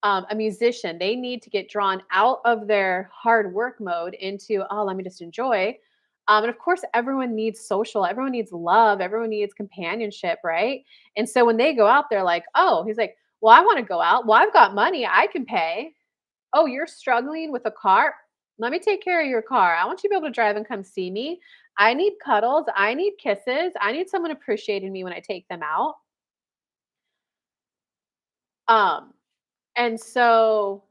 a musician, they need to get drawn out of their hard work mode into, oh, let me just enjoy. And of course, everyone needs social, everyone needs love, everyone needs companionship, right? And so when they go out, they're like, oh, he's like, well, I want to go out. Well, I've got money, I can pay. Oh, you're struggling with a car? Let me take care of your car. I want you to be able to drive and come see me. I need cuddles. I need kisses. I need someone appreciating me when I take them out. Um, and so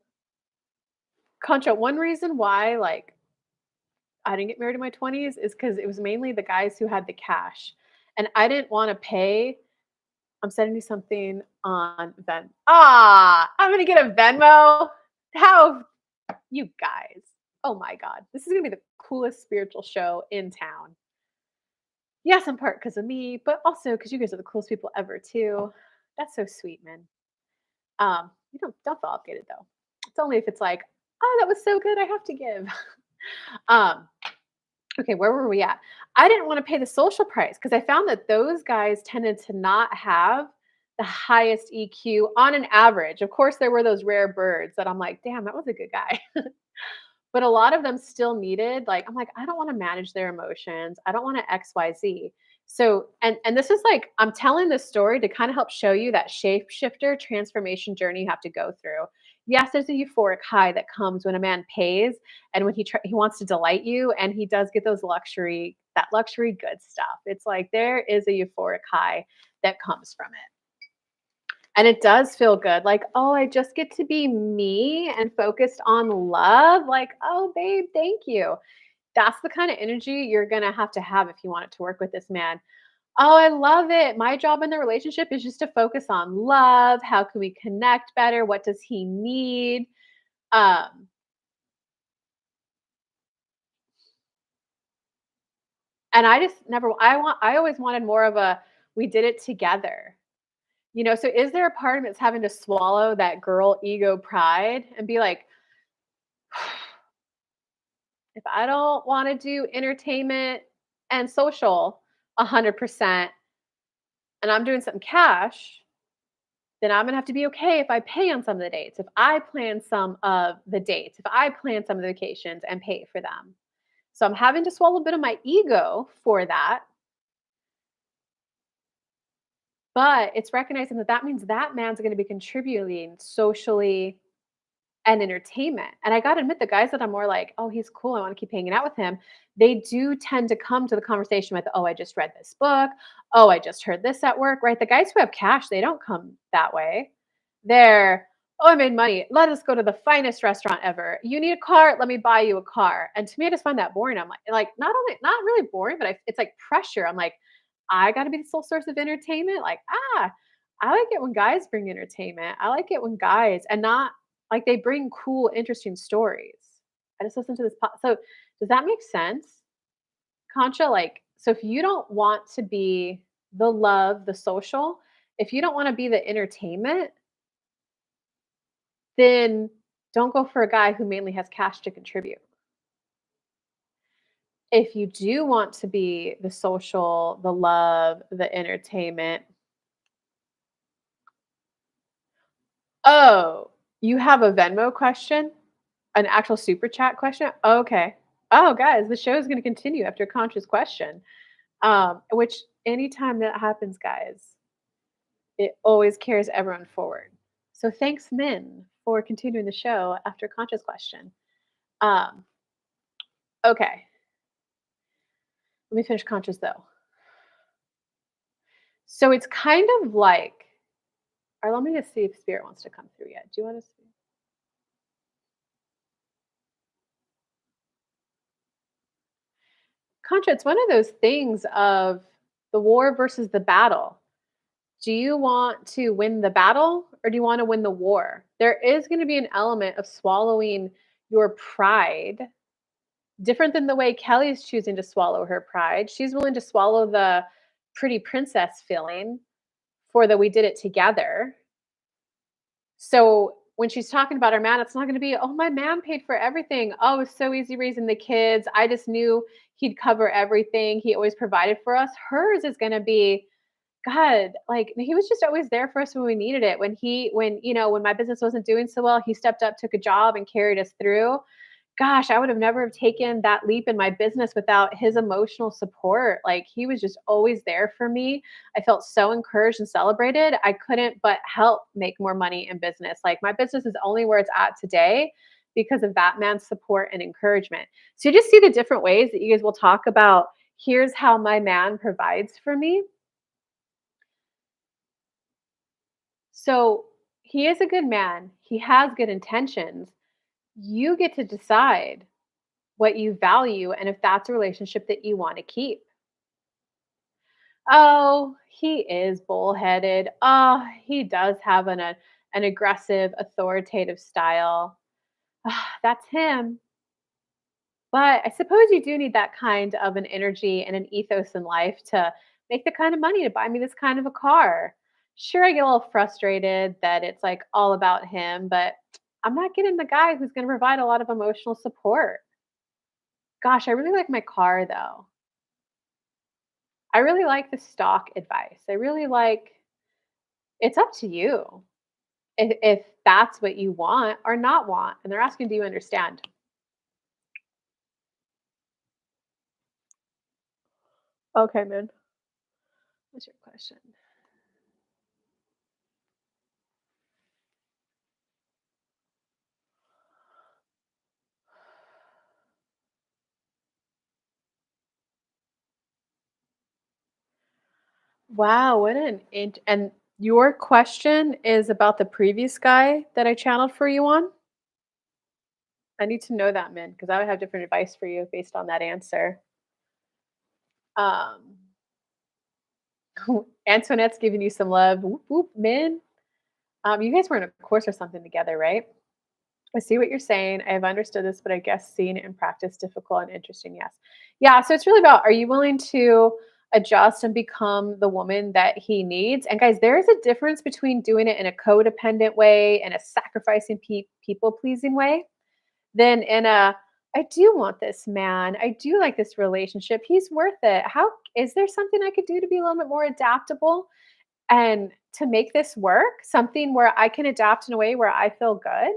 Contra, one reason why, like, I didn't get married in my 20s is because it was mainly the guys who had the cash, and I didn't wanna pay. I'm sending you something on I'm gonna get a Venmo? How you guys. Oh my god. This is gonna be the coolest spiritual show in town. Yes, in part because of me, but also because you guys are the coolest people ever too. That's so sweet, man. You don't feel obligated though. It's only if it's like, "Oh, that was so good, I have to give." Um, okay, where were we at? I didn't wanna pay the social price because I found that those guys tended to not have the highest EQ on an average. Of course, there were those rare birds that I'm like, "Damn, that was a good guy." But a lot of them still needed like I'm like, "I don't wanna manage their emotions. I don't wanna XYZ." So and this is like I'm telling this story to kinda help show you that shapeshifter transformation journey you have to go through. Yes, there's a euphoric high that comes when a man pays and when he wants to delight you and he does get those luxury good stuff. It's like there is a euphoric high that comes from it. And it does feel good, like, "Oh, I just get to be me and focused on love." Like, "Oh, babe, thank you." That's the kinda energy you're gonna have to have if you want it to work with this man. "Oh, I love it. My job in the relationship is just to focus on love. How can we connect better? What does he need?" Um, and I just never I always wanted more of a, "We did it together." You know, so is there a part of me that's having to swallow that girl ego pride and be like, if I don't want to do entertainment and social 100% and I'm doing something cash, then I'm going to have to be okay if I pay on some of the dates, if I plan some of the dates, if I plan some of the vacations and pay for them. So I'm having to swallow a bit of my ego for that, but it's recognizing that that means that man's going to be contributing socially and entertainment. And I gotta admit, the guys that I'm more like, "Oh, he's cool, I wanna keep hanging out with him," they do tend to come to the conversation with, "Oh, I just read this book. Oh, I just heard this at work," right? The guys who have cash, they don't come that way. They're, "Oh, I made money. Let us go to the finest restaurant ever. You need a car? Let me buy you a car." And to me, I just find that boring. I'm like not only not really boring, but it's like pressure. I'm like, I gotta be the sole source of entertainment. Like, I like it when guys bring entertainment. I like it when guys and not like they bring cool, interesting stories. I just listen to this. So does that make sense, Concha? Like, so if you don't want to be the love, the social, if you don't want to be the entertainment, then don't go for a guy who mainly has cash to contribute. If you do want to be the social, the love, the entertainment, oh, you have a Venmo question? An actual super chat question? Okay. Oh, guys, the show is gonna continue after Concha's question. Which anytime that happens, guys, it always carries everyone forward. So thanks, men, for continuing the show after Concha's question. Um, okay, let me finish Concha's though. So it's kind of like, or let me just see if Spirit wants to come through yet. Do you want to see? Concha, it's one of those things of the war versus the battle. Do you want to win the battle or do you want to win the war? There is going to be an element of swallowing your pride, different than the way Kelly's choosing to swallow her pride. She's willing to swallow the pretty princess feeling for the we did it together. So when she's talking about her man, it's not going to be, oh, my man paid for everything. Oh, it's so easy raising the kids. I just knew he'd cover everything. He always provided for us. Hers is going to be, God, like he was just always there for us when we needed it. When my business wasn't doing so well, he stepped up, took a job, and carried us through. Gosh, I would have never have taken that leap in my business without his emotional support. Like he was just always there for me. I felt so encouraged and celebrated. I couldn't but help make more money in business. Like my business is only where it's at today because of that man's support and encouragement. So you just see the different ways that you guys will talk about. Here's how my man provides for me. So he is a good man. He has good intentions. You get to decide what you value and if that's a relationship that you want to keep. Oh, he is bullheaded. Oh, he does have an aggressive, authoritative style. Ah, that's him. But I suppose you do need that kind of an energy and an ethos in life to make the kind of money to buy me this kind of a car. Sure, I get a little frustrated that it's like all about him, but I'm not getting the guy who's going to provide a lot of emotional support. Gosh, I really like my car though. I really like the stock advice. I really like it's up to you if that's what you want or not want. And they're asking, do you understand? Okay, man. What's your question? Wow, what an and your question is about the previous guy that I channeled for you on? I need to know that, man, because I would have different advice for you based on that answer. Um, Antoinette's giving you some love. Whoop, whoop, men. You guys were in a course or something together, right? I see what you're saying. I have understood this, but I guess seeing it in practice difficult and interesting. Yes. Yeah. So it's really about, are you willing to adjust and become the woman that he needs? And guys, there is a difference between doing it in a codependent way and a sacrificing people pleasing way than in a, I do want this man. I do like this relationship. He's worth it. How is there something I could do to be a little bit more adaptable and to make this work? Something where I can adapt in a way where I feel good.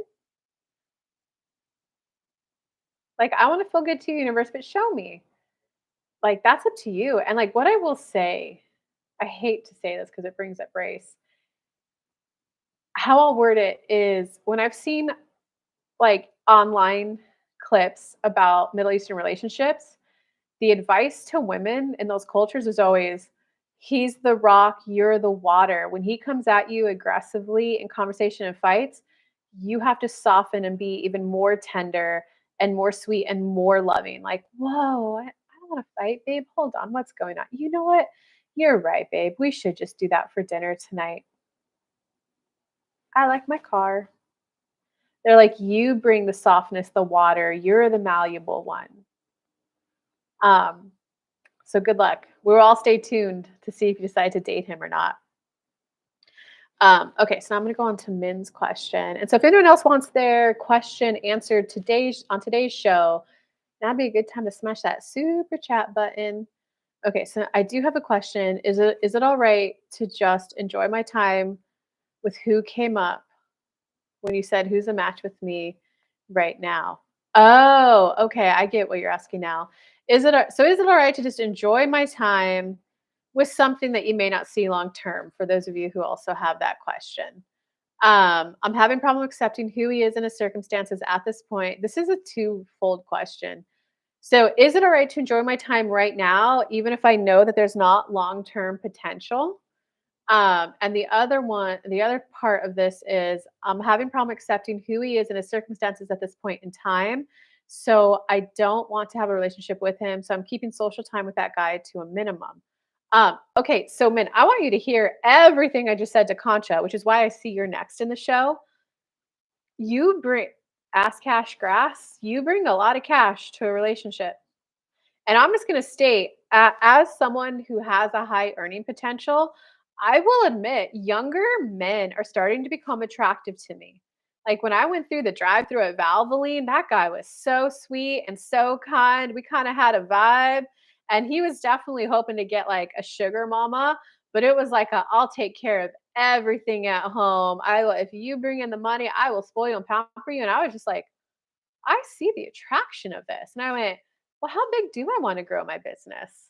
Like, I wanna feel good too, universe, but show me. Like, that's up to you, and, like, what I will say, I hate to say this because it brings up race. How I'll word it is when I've seen like online clips about Middle Eastern relationships, the advice to women in those cultures is always, he's the rock, you're the water. When he comes at you aggressively in conversation and fights, you have to soften and be even more tender and more sweet and more loving. Like, whoa, I don't want to fight, babe. Hold on, what's going on? You know what? You're right, babe. We should just do that for dinner tonight. I like my car. They're like, you bring the softness, the water. You're the malleable one. Um, so good luck. We'll all stay tuned to see if you decide to date him or not. Okay, so now I'm going to go on to Min's question. And so if anyone else wants their question answered today's show, that'd be a good time to smash that super chat button. Okay, so I do have a question. Is it all right to just enjoy my time with who came up when you said who's a match with me right now? Oh, okay, I get what you're asking now. Is it all right to just enjoy my time with something that you may not see long term, for those of you who also have that question? I'm having problem accepting who he is in his circumstances at this point. This is a twofold question. So, is it all right to enjoy my time right now, even if I know that there's not long term potential? And the other part of this is I'm having problem accepting who he is and his circumstances at this point in time. So I don't want to have a relationship with him. So I'm keeping social time with that guy to a minimum. Okay, so Min, I want you to hear everything I just said to Concha, which is why I see you're next in the show. You bring ass cash grass, you bring a lot of cash to a relationship. And I'm just going to state, as someone who has a high earning potential, I will admit younger men are starting to become attractive to me. Like when I went through the drive through at Valvoline, that guy was so sweet and so kind. We kind of had a vibe. And he was definitely hoping to get like a sugar mama, but it was like, I'll take care of everything at home. If you bring in the money, I will spoil and pamper you. And I was just like, I see the attraction of this. And I went, well, how big do I want to grow my business?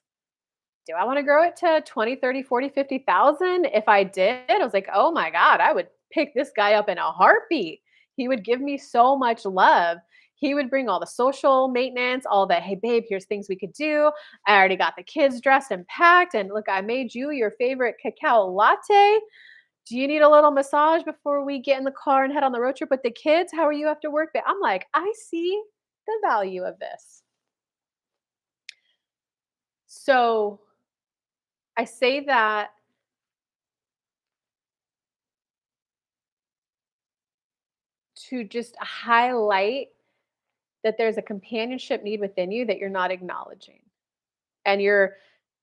Do I want to grow it to 20, 30, 40, 50,000? If I did, I was like, oh my God, I would pick this guy up in a heartbeat. He would give me so much love. He would bring all the social maintenance, all the, hey, babe, here's things we could do. I already got the kids dressed and packed. And look, I made you your favorite cacao latte. Do you need a little massage before we get in the car and head on the road trip with the kids? How are you after work? But I'm like, I see the value of this. So I say that to just highlight that there's a companionship need within you that you're not acknowledging. And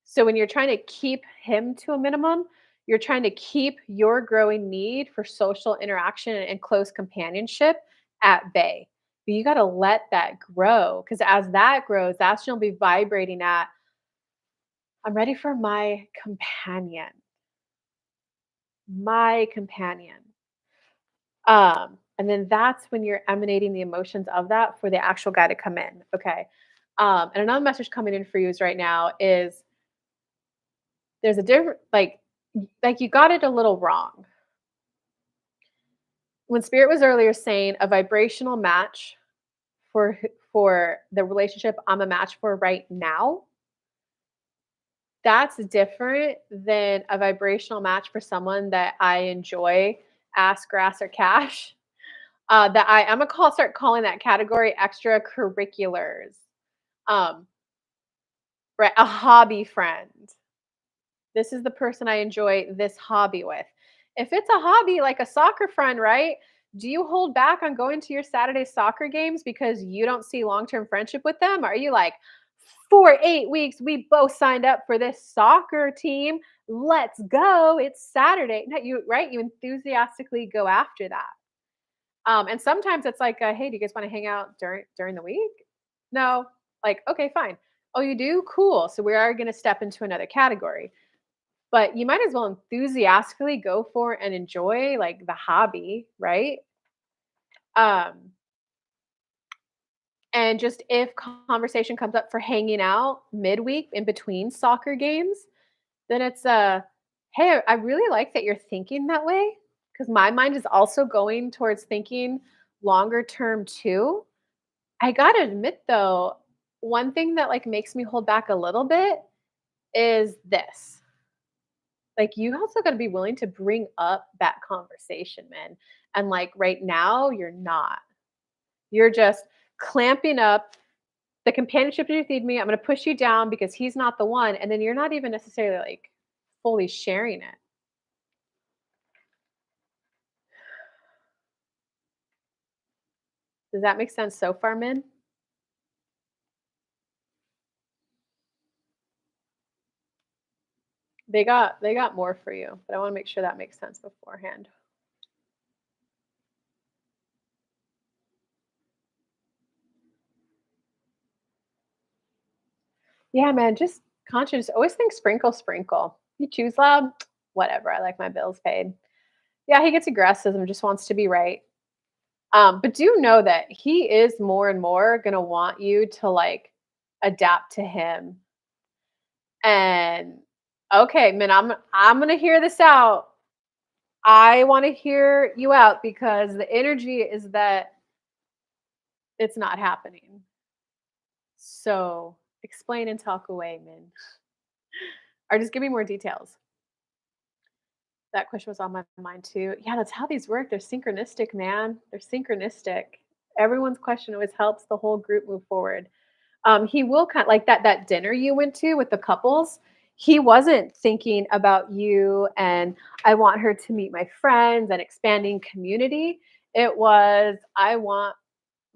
so when you're trying to keep him to a minimum, you're trying to keep your growing need for social interaction and close companionship at bay. But you got to let that grow, because as that grows, that's when you'll be vibrating at, I'm ready for my companion. And then that's when you're emanating the emotions of that for the actual guy to come in. Okay. And another message coming in for you is right now is there's a different like you got it a little wrong. When Spirit was earlier saying a vibrational match for the relationship I'm a match for right now, that's different than a vibrational match for someone that I enjoy, ass, grass, or cash. That I'm gonna start calling that category extracurriculars. Right, a hobby friend. This is the person I enjoy this hobby with. If it's a hobby like a soccer friend, right? Do you hold back on going to your Saturday soccer games because you don't see long-term friendship with them? Are you like, for 8 weeks, we both signed up for this soccer team. Let's go. It's Saturday. No, you right? You enthusiastically go after that. And sometimes it's like, hey, do you guys want to hang out during the week? No. Like, okay, fine. Oh, you do? Cool. So we are going to step into another category. But you might as well enthusiastically go for and enjoy like the hobby, right? Um, and just if conversation comes up for hanging out midweek in between soccer games, then it's hey, I really like that you're thinking that way, because my mind is also going towards thinking longer term too. I gotta admit though, one thing that like makes me hold back a little bit is this. Like you also gotta be willing to bring up that conversation, man. And like right now, you're not. You're just clamping up the companionship you feed me. I'm gonna push you down because he's not the one. And then you're not even necessarily like fully sharing it. Does that make sense so far, Min? They got more for you, but I wanna make sure that makes sense beforehand. Yeah, man, just conscious. Always think sprinkle, sprinkle. You choose loud, whatever. I like my bills paid. Yeah, he gets aggressive and just wants to be right. But do know that he is more and more gonna want you to like adapt to him. And okay, man, I'm gonna hear this out. I want to hear you out because the energy is that it's not happening. So explain and talk away, Min. Or just give me more details. That question was on my mind too. Yeah, that's how these work. They're synchronistic, man. They're synchronistic. Everyone's question always helps the whole group move forward. He will kind like that dinner you went to with the couples. He wasn't thinking about you and I want her to meet my friends and expanding community. It was I want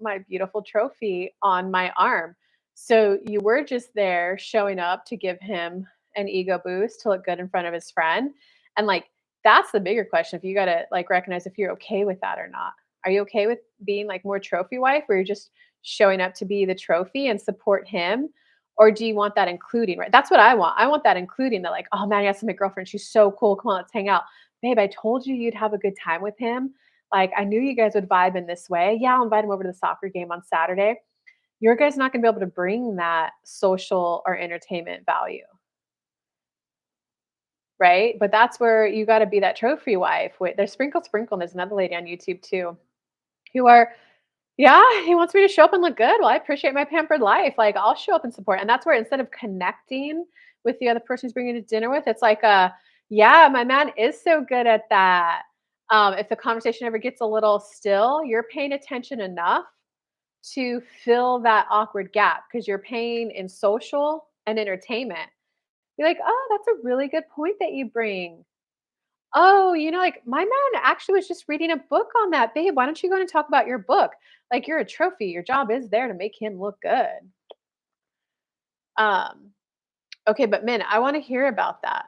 my beautiful trophy on my arm. So you were just there showing up to give him an ego boost to look good in front of his friend. And like that's the bigger question. If you gotta like recognize if you're okay with that or not. Are you okay with being like more trophy wife where you're just showing up to be the trophy and support him? Or do you want that including, right? That's what I want. I want that including that, like, oh man, yes, my girlfriend. She's so cool. Come on, let's hang out. Babe, I told you you'd have a good time with him. Like, I knew you guys would vibe in this way. Yeah, I'll invite him over to the soccer game on Saturday. Your guys not gonna be able to bring that social or entertainment value, right? But that's where you gotta be that trophy wife. Wait, there's Sprinkle Sprinkle, and there's another lady on YouTube too, who are yeah, he wants me to show up and look good. Well, I appreciate my pampered life. Like, I'll show up and support. And that's where instead of connecting with the other person who's bringing you to dinner with, it's like, yeah, my man is so good at that. If the conversation ever gets a little still, you're paying attention enough to fill that awkward gap because you're paying in social and entertainment. You're like, oh, that's a really good point that you bring. Oh, like my man actually was just reading a book on that. Babe, why don't you go and talk about your book? Like you're a trophy. Your job is there to make him look good. Um, okay, but Min, I want to hear about that.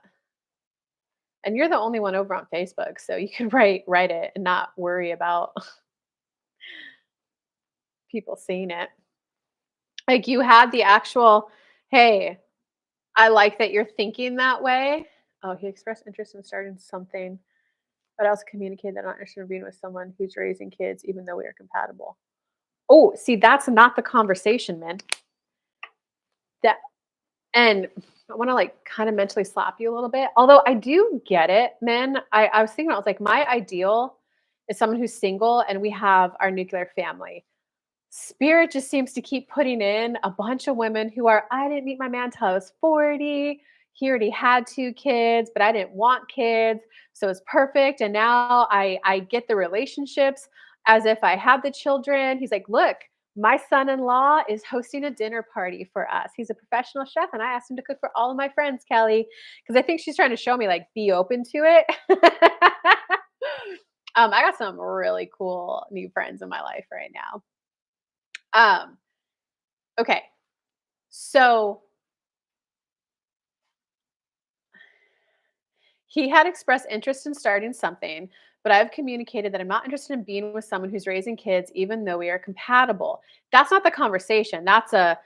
And you're the only one over on Facebook, so you can write it and not worry about people seeing it. Like you had the actual, hey, I like that you're thinking that way. Oh, he expressed interest in starting something, but also communicate that I'm not interested in being with someone who's raising kids, even though we are compatible. Oh, see, that's not the conversation, man. That and I wanna, like, kinda mentally slap you a little bit, although I do get it, man. I was thinking, I was like, my ideal is someone who's single and we have our nuclear family. Spirit just seems to keep putting in a bunch of women who are, "I didn't meet my man till I was 40. He already had 2 kids, but I didn't want kids, so it's perfect, and now I get the relationships as if I had the children." He's like, "Look, my son-in-law is hosting a dinner party for us. He's a professional chef, and I asked him to cook for all of my friends, Kelly, because I think she's trying to show me, like, be open to it. I got some really cool new friends in my life right now. Um, okay. So he had expressed interest in starting something, but I've communicated that I'm not interested in being with someone who's raising kids, even though we are compatible. That's not the conversation. That's a,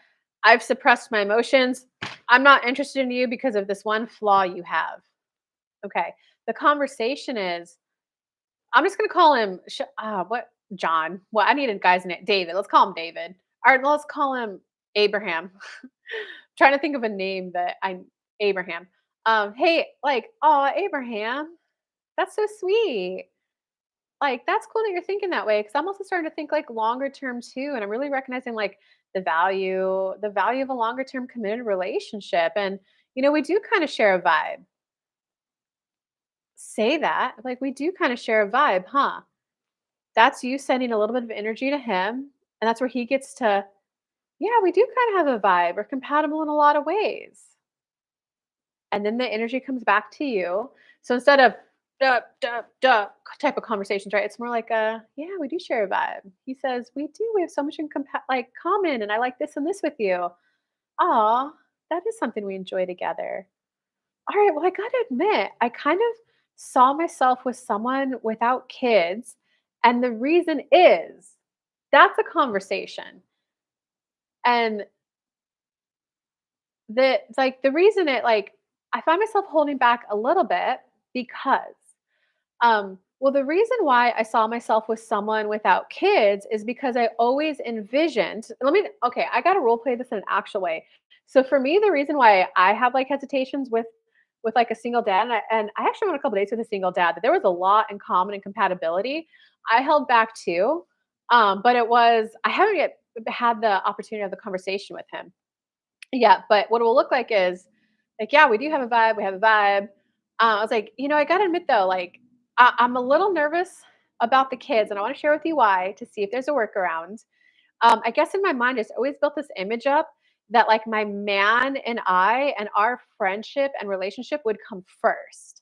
I've suppressed my emotions. I'm not interested in you because of this one flaw you have. Okay. The conversation is, I'm just going to call him, what? John. Well, I need a guy's name. David. Let's call him David. All right. Let's call him Abraham. Trying to think of a name that I Abraham. Hey, like, oh, Abraham, that's so sweet. Like, that's cool that you're thinking that way, because I'm also starting to think, like, longer term too, and I'm really recognizing, like, the value of a longer term committed relationship, and, we do kinda share a vibe. Say that, like, "We do kinda share a vibe, huh?" That's you sending a little bit of energy to him, and that's where he gets to, "Yeah, we do kinda have a vibe. We're compatible in a lot of ways." And then the energy comes back to you. So instead of duh, duh, duh type of conversations, right? It's more like yeah, we do share a vibe. He says, we do. We have so much in like common, and I like this and this with you. Aw, that is something we enjoy together. All right, well, I gotta admit, I kind of saw myself with someone without kids. And the reason is that's a conversation. And the reason I find myself holding back a little bit because well, the reason why I saw myself with someone without kids is because I always envisioned. Okay, I got to role play this in an actual way. So for me, the reason why I have like hesitations with like a single dad, and I actually went a couple dates with a single dad, that there was a lot in common and compatibility. I held back too, but I haven't yet had the opportunity of the conversation with him. Yeah, but what it will look like is, like, yeah, we do have a vibe, we have a vibe. I was like, I gotta admit though, like, I'm a little nervous about the kids, and I want to share with you why to see if there's a workaround. I guess in my mind, it's always built this image up that like my man and I and our friendship and relationship would come first.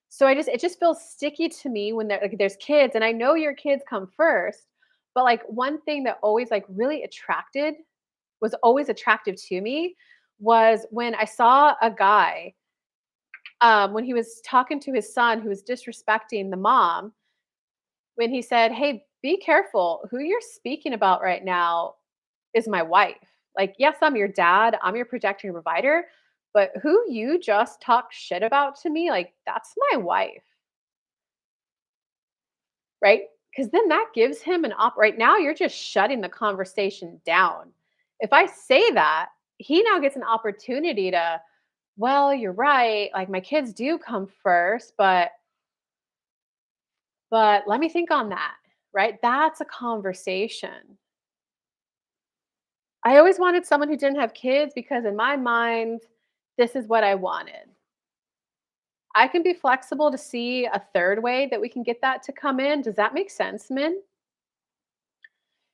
So it just feels sticky to me when there's kids, and I know your kids come first. But like one thing that always like really was always attractive to me was when I saw a guy, when he was talking to his son who was disrespecting the mom, when he said, "Hey, be careful. Who you're speaking about right now is my wife. Like, yes, I'm your dad, I'm your protector and provider, but who you just talk shit about to me, like, that's my wife." Right? Because then that gives him an right now, you're just shutting the conversation down. If I say that, he now gets an opportunity to, well, you're right. Like my kids do come first, but let me think on that. Right? That's a conversation. I always wanted someone who didn't have kids because in my mind, this is what I wanted. I can be flexible to see a third way that we can get that to come in. Does that make sense, Min?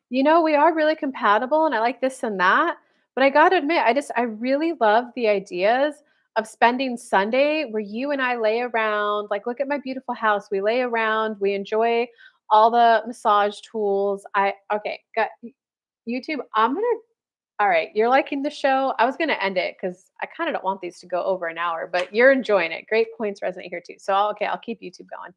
We are really compatible and I like this and that. But I got to admit, I really love the ideas of spending Sunday where you and I lay around, like, look at my beautiful house. We lay around, we enjoy all the massage tools. Okay, got YouTube. All right, you're liking the show. I was going to end it because I kind of don't want these to go over an hour, but you're enjoying it. Great points resonate here too. So, okay, I'll keep YouTube going.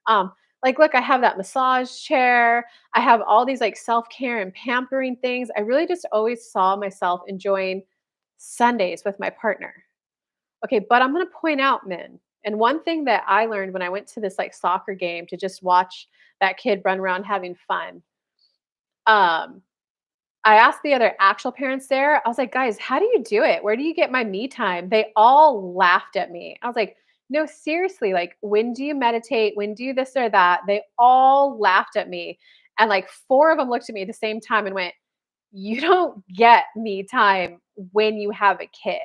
Um, like, look, I have that massage chair. I have all these like self care and pampering things. I really just always saw myself enjoying Sundays with my partner. Okay, but I'm going to point out, Min, and one thing that I learned when I went to this like soccer game to just watch that kid run around having fun. Um, I asked the other actual parents there, I was like, "Guys, how do you do it? Where do you get my me time?" They all laughed at me. I was like, "No, seriously, like, when do you meditate? When do you this or that?" They all laughed at me, and, like, 4 of them looked at me at the same time and went, "You don't get me time when you have a kid.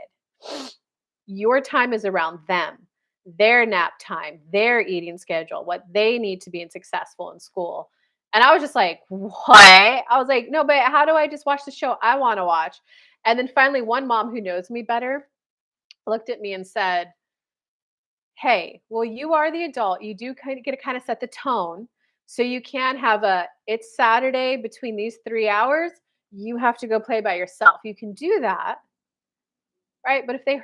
Your time is around them, their nap time, their eating schedule, what they need to be successful in school." And I was just like, "What?" I was like, "No, but how do I just watch the show I want to watch?" And then finally, one mom who knows me better looked at me and said, "Hey, well, you are the adult. You do kind of get to kind of set the tone. So you can have it's Saturday between these 3 hours. You have to go play by yourself. You can do that, right? But if they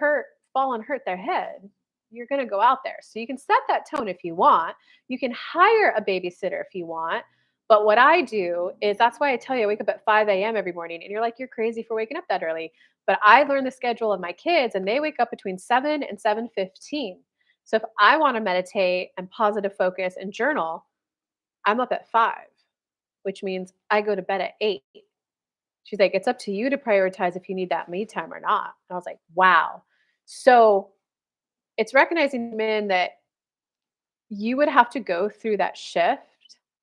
fall and hurt their head, you're going to go out there. So you can set that tone if you want. You can hire a babysitter if you want. But what I do is that's why I tell you I wake up at 5 a.m. every morning. And you're like, you're crazy for waking up that early. But I learn the schedule of my kids and they wake up between 7 and 7:15. So if I want to meditate and positive focus and journal, I'm up at 5, which means I go to bed at 8. She's like, "It's up to you to prioritize if you need that me time or not." And I was like, "Wow." So, it's recognizing, men, that you would have to go through that shift.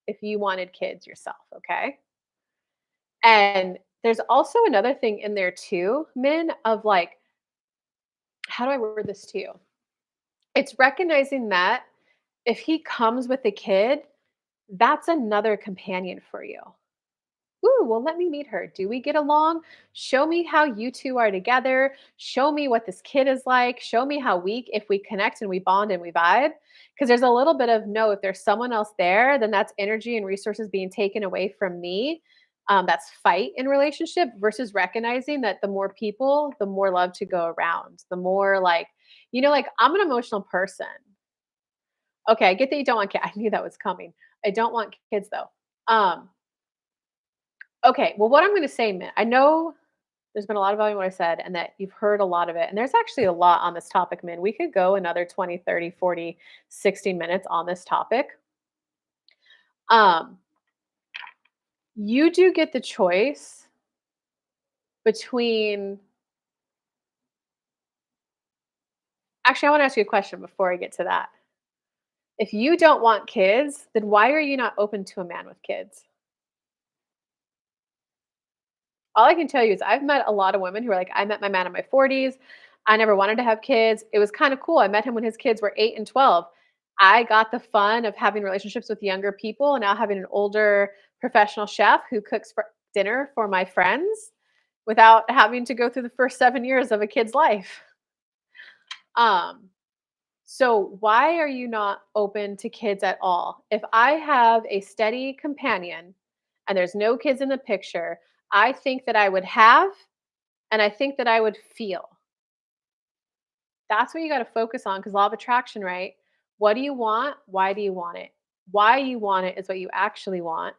if you wanted kids yourself, okay? And there's also another thing in there too, Min, of like, how do I word this to you? It's recognizing that if he comes with a kid, that's another companion for you. Ooh, well, let me meet her. Do we get along? Show me how you two are together. Show me what this kid is like. Show me how if we connect and we bond and we vibe. Because there's a little bit of no, if there's someone else there, then that's energy and resources being taken away from me. That's fight in relationship versus recognizing that the more people, the more love to go around. The more like, like I'm an emotional person. Okay, I get that you don't want kids. I knew that was coming. I don't want kids though. Um, Okay, well, what I'm gonna say, Min, I know there's been a lot of value in what I said and that you've heard a lot of it. And there's actually a lot on this topic, Min. We could go another 20, 30, 40, 60 minutes on this topic. Um, you do get the choice between actually, I want to ask you a question before I get to that. If you don't want kids, then why are you not open to a man with kids? All I can tell you is I've met a lot of women who are like, I met my man in my 40s. I never wanted to have kids. It was kind of cool. I met him when his kids were 8 and 12. I got the fun of having relationships with younger people and now having an older professional chef who cooks for dinner for my friends without having to go through the first 7 years of a kid's life. Um, so why are you not open to kids at all? If I have a steady companion and there's no kids in the picture, I think that I would have and I think that I would feel. That's what you got to focus on because law of attraction, right? What do you want? Why do you want it? Why you want it is what you actually want.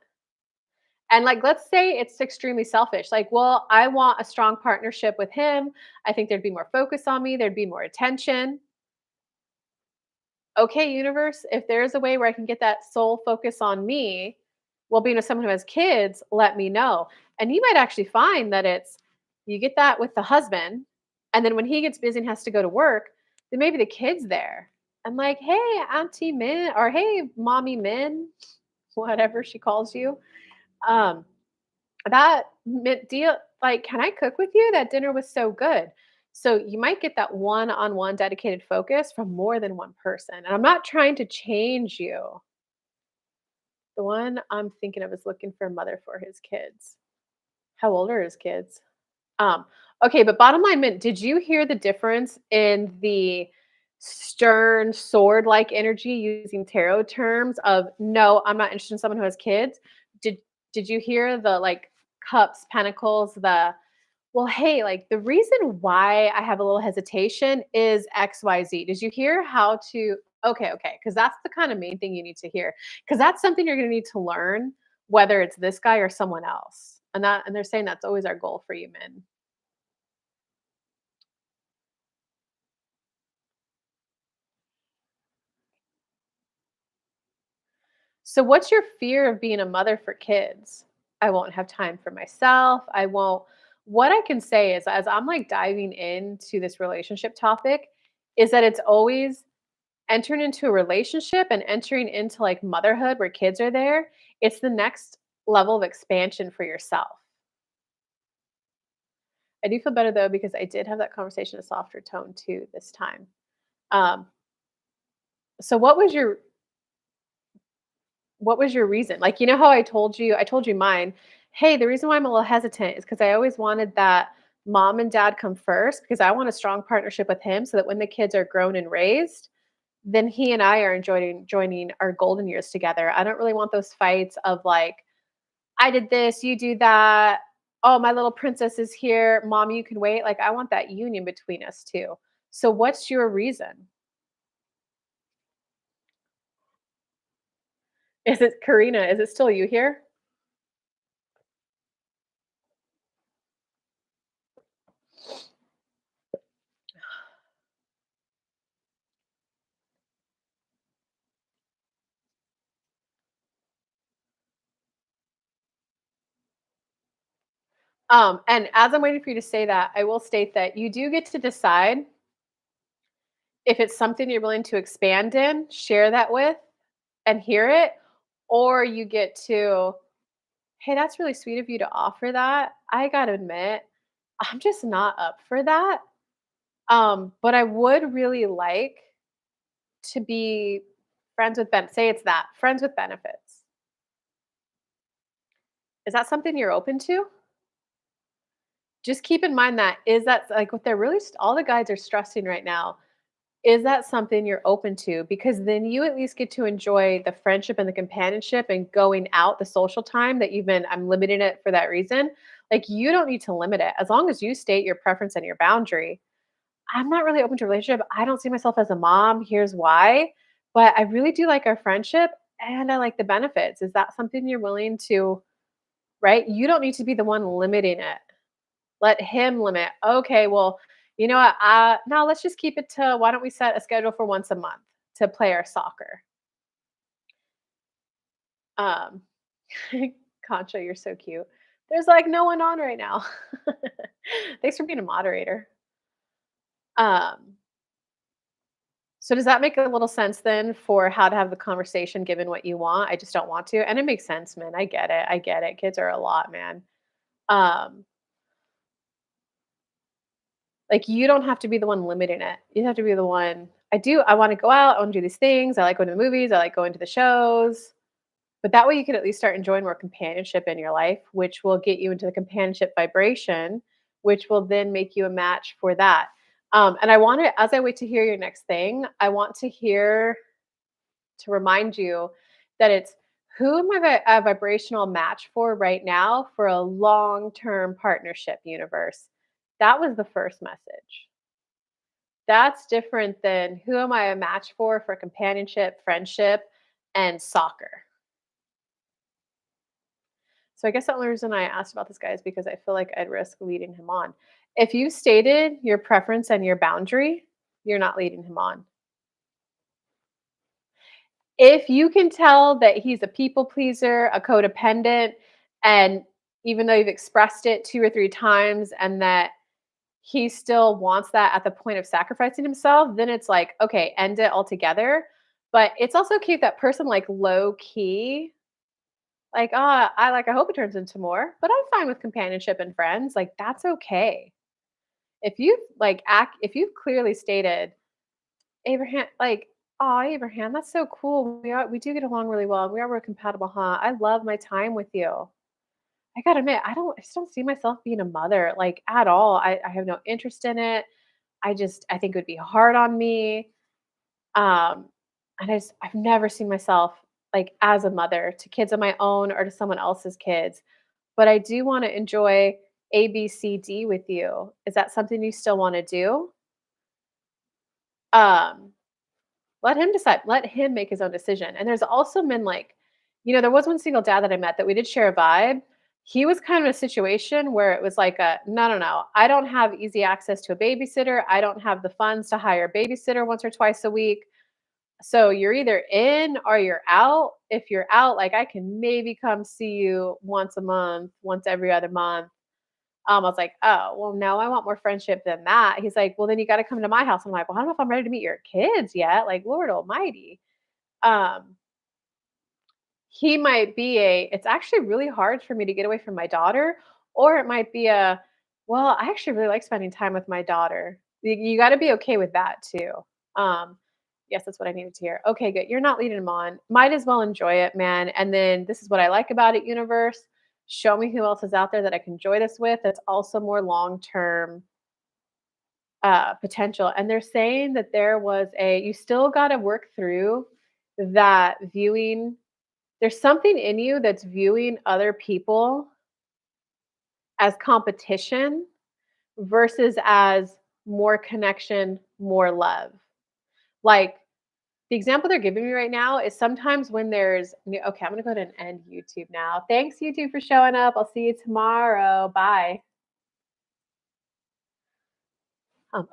And like, let's say it's extremely selfish. Like, well, I want a strong partnership with him. I think there'd be more focus on me, there'd be more attention. Okay, universe, if there's a way where I can get that sole focus on me while being with someone who has kids, let me know. And you might actually find that you get that with the husband, and then when he gets busy and has to go to work, then maybe the kid's there. And like, hey, Auntie Min, or hey, Mommy Min, whatever she calls you. Um, deal, like, can I cook with you? That dinner was so good. So you might get that one-on-one dedicated focus from more than one person. And I'm not trying to change you. The one I'm thinking of is looking for a mother for his kids. How old are his kids? Um, okay, but bottom line, Mint, did you hear the difference in the stern sword-like energy using tarot terms of no, I'm not interested in someone who has kids? Did did you hear the like cups, pentacles, the well, hey, like the reason why I have a little hesitation is XYZ. Did you hear how to okay, because that's the kind of main thing you need to hear. Because that's something you're gonna need to learn, whether it's this guy or someone else. And they're saying that's always our goal for you men. So what's your fear of being a mother for kids? I won't have time for myself. I won't what I can say is as I'm like diving into this relationship topic is that it's always entering into a relationship and entering into like motherhood where kids are there. It's the next level of expansion for yourself. I do feel better though because I did have that conversation in a softer tone too this time. Um, so what was your reason? Like, you know how I told you mine. Hey, the reason why I'm a little hesitant is because I always wanted that mom and dad come first because I want a strong partnership with him so that when the kids are grown and raised, then he and I are enjoying joining our golden years together. I don't really want those fights of like, I did this, you do that. Oh, my little princess is here. Mom, you can wait. Like, I want that union between us too. So, what's your reason? Is it Karina? Is it still you here? And as I'm waiting for you to say that, I will state that you do get to decide if it's something you're willing to expand in, share that with, and hear it, or you get to, "Hey, that's really sweet of you to offer that. I gotta admit, I'm just not up for that. But I would really like to be friends with say it's that, friends with benefits. Is that something you're open to? Just keep in mind that is that like what they're really all the guys are stressing right now. Is that something you're open to? Because then you at least get to enjoy the friendship and the companionship and going out, the social time that you've been, I'm limiting it for that reason. Like you don't need to limit it as long as you state your preference and your boundary. I'm not really open to a relationship. I don't see myself as a mom. Here's why. But I really do like our friendship and I like the benefits. Is that something you're willing to, right? You don't need to be the one limiting it. Let him limit. Okay, well, you know what? No, let's just keep it to why don't we set a schedule for once a month to play our soccer? Um, Concha, you're so cute. There's like no one on right now. Thanks for being a moderator. Um, so does that make a little sense then for how to have the conversation given what you want? I just don't want to. And it makes sense, man. I get it. I get it. Kids are a lot, man. Um, like you don't have to be the one limiting it. You have to be the one. I want to go out, I want to do these things. I like going to the movies, I like going to the shows. But that way you can at least start enjoying more companionship in your life, which will get you into the companionship vibration, which will then make you a match for that. And I want to, as I wait to hear your next thing, I want to hear to remind you that it's who am I a vibrational match for right now for a long term partnership universe? That was the first message. That's different than who am I a match for companionship, friendship, and soccer. So I guess the only reason I asked about this guy is because I feel like I'd risk leading him on. If you stated your preference and your boundary, you're not leading him on. If you can tell that he's a people pleaser, a codependent, and even though you've expressed it 2 or 3 times and that he still wants that at the point of sacrificing himself, then it's like, okay, end it altogether. But it's also keep that person like low key, like, I hope it turns into more, but I'm fine with companionship and friends. Like, that's okay. If you if you've clearly stated, Abraham, like, oh, Abraham, that's so cool. We do get along really well. We are really compatible, huh? I love my time with you. I gotta admit, I just don't see myself being a mother like at all. I have no interest in it. I think it would be hard on me. Um, and I've never seen myself like as a mother to kids of my own or to someone else's kids. But I do want to enjoy A, B, C, D with you. Is that something you still want to do? Um, Let him decide. Let him make his own decision. And there's also men like, there was one single dad that I met that we did share a vibe. He was kind of in a situation where it was like a no, no, no. I don't have easy access to a babysitter. I don't have the funds to hire a babysitter once or twice a week. So you're either in or you're out. If you're out, like I can maybe come see you once a month, once every other month. I was like, oh, well, no, I want more friendship than that. He's like, well, then you got to come to my house. I'm like, well, I don't know if I'm ready to meet your kids yet. Like, Lord Almighty. Um, he might be it's actually really hard for me to get away from my daughter, or it might be well, I actually really like spending time with my daughter. You got to be okay with that too. Um, yes, that's what I needed to hear. Okay, good. You're not leading him on. Might as well enjoy it, man. And then this is what I like about it, universe. Show me who else is out there that I can enjoy this with. That's also more long term potential. And they're saying that there was you still got to work through that viewing. There's something in you that's viewing other people as competition versus as more connection, more love. Like the example they're giving me right now is sometimes when okay, I'm going to go ahead and end YouTube now. Thanks, YouTube, for showing up. I'll see you tomorrow. Bye. Okay.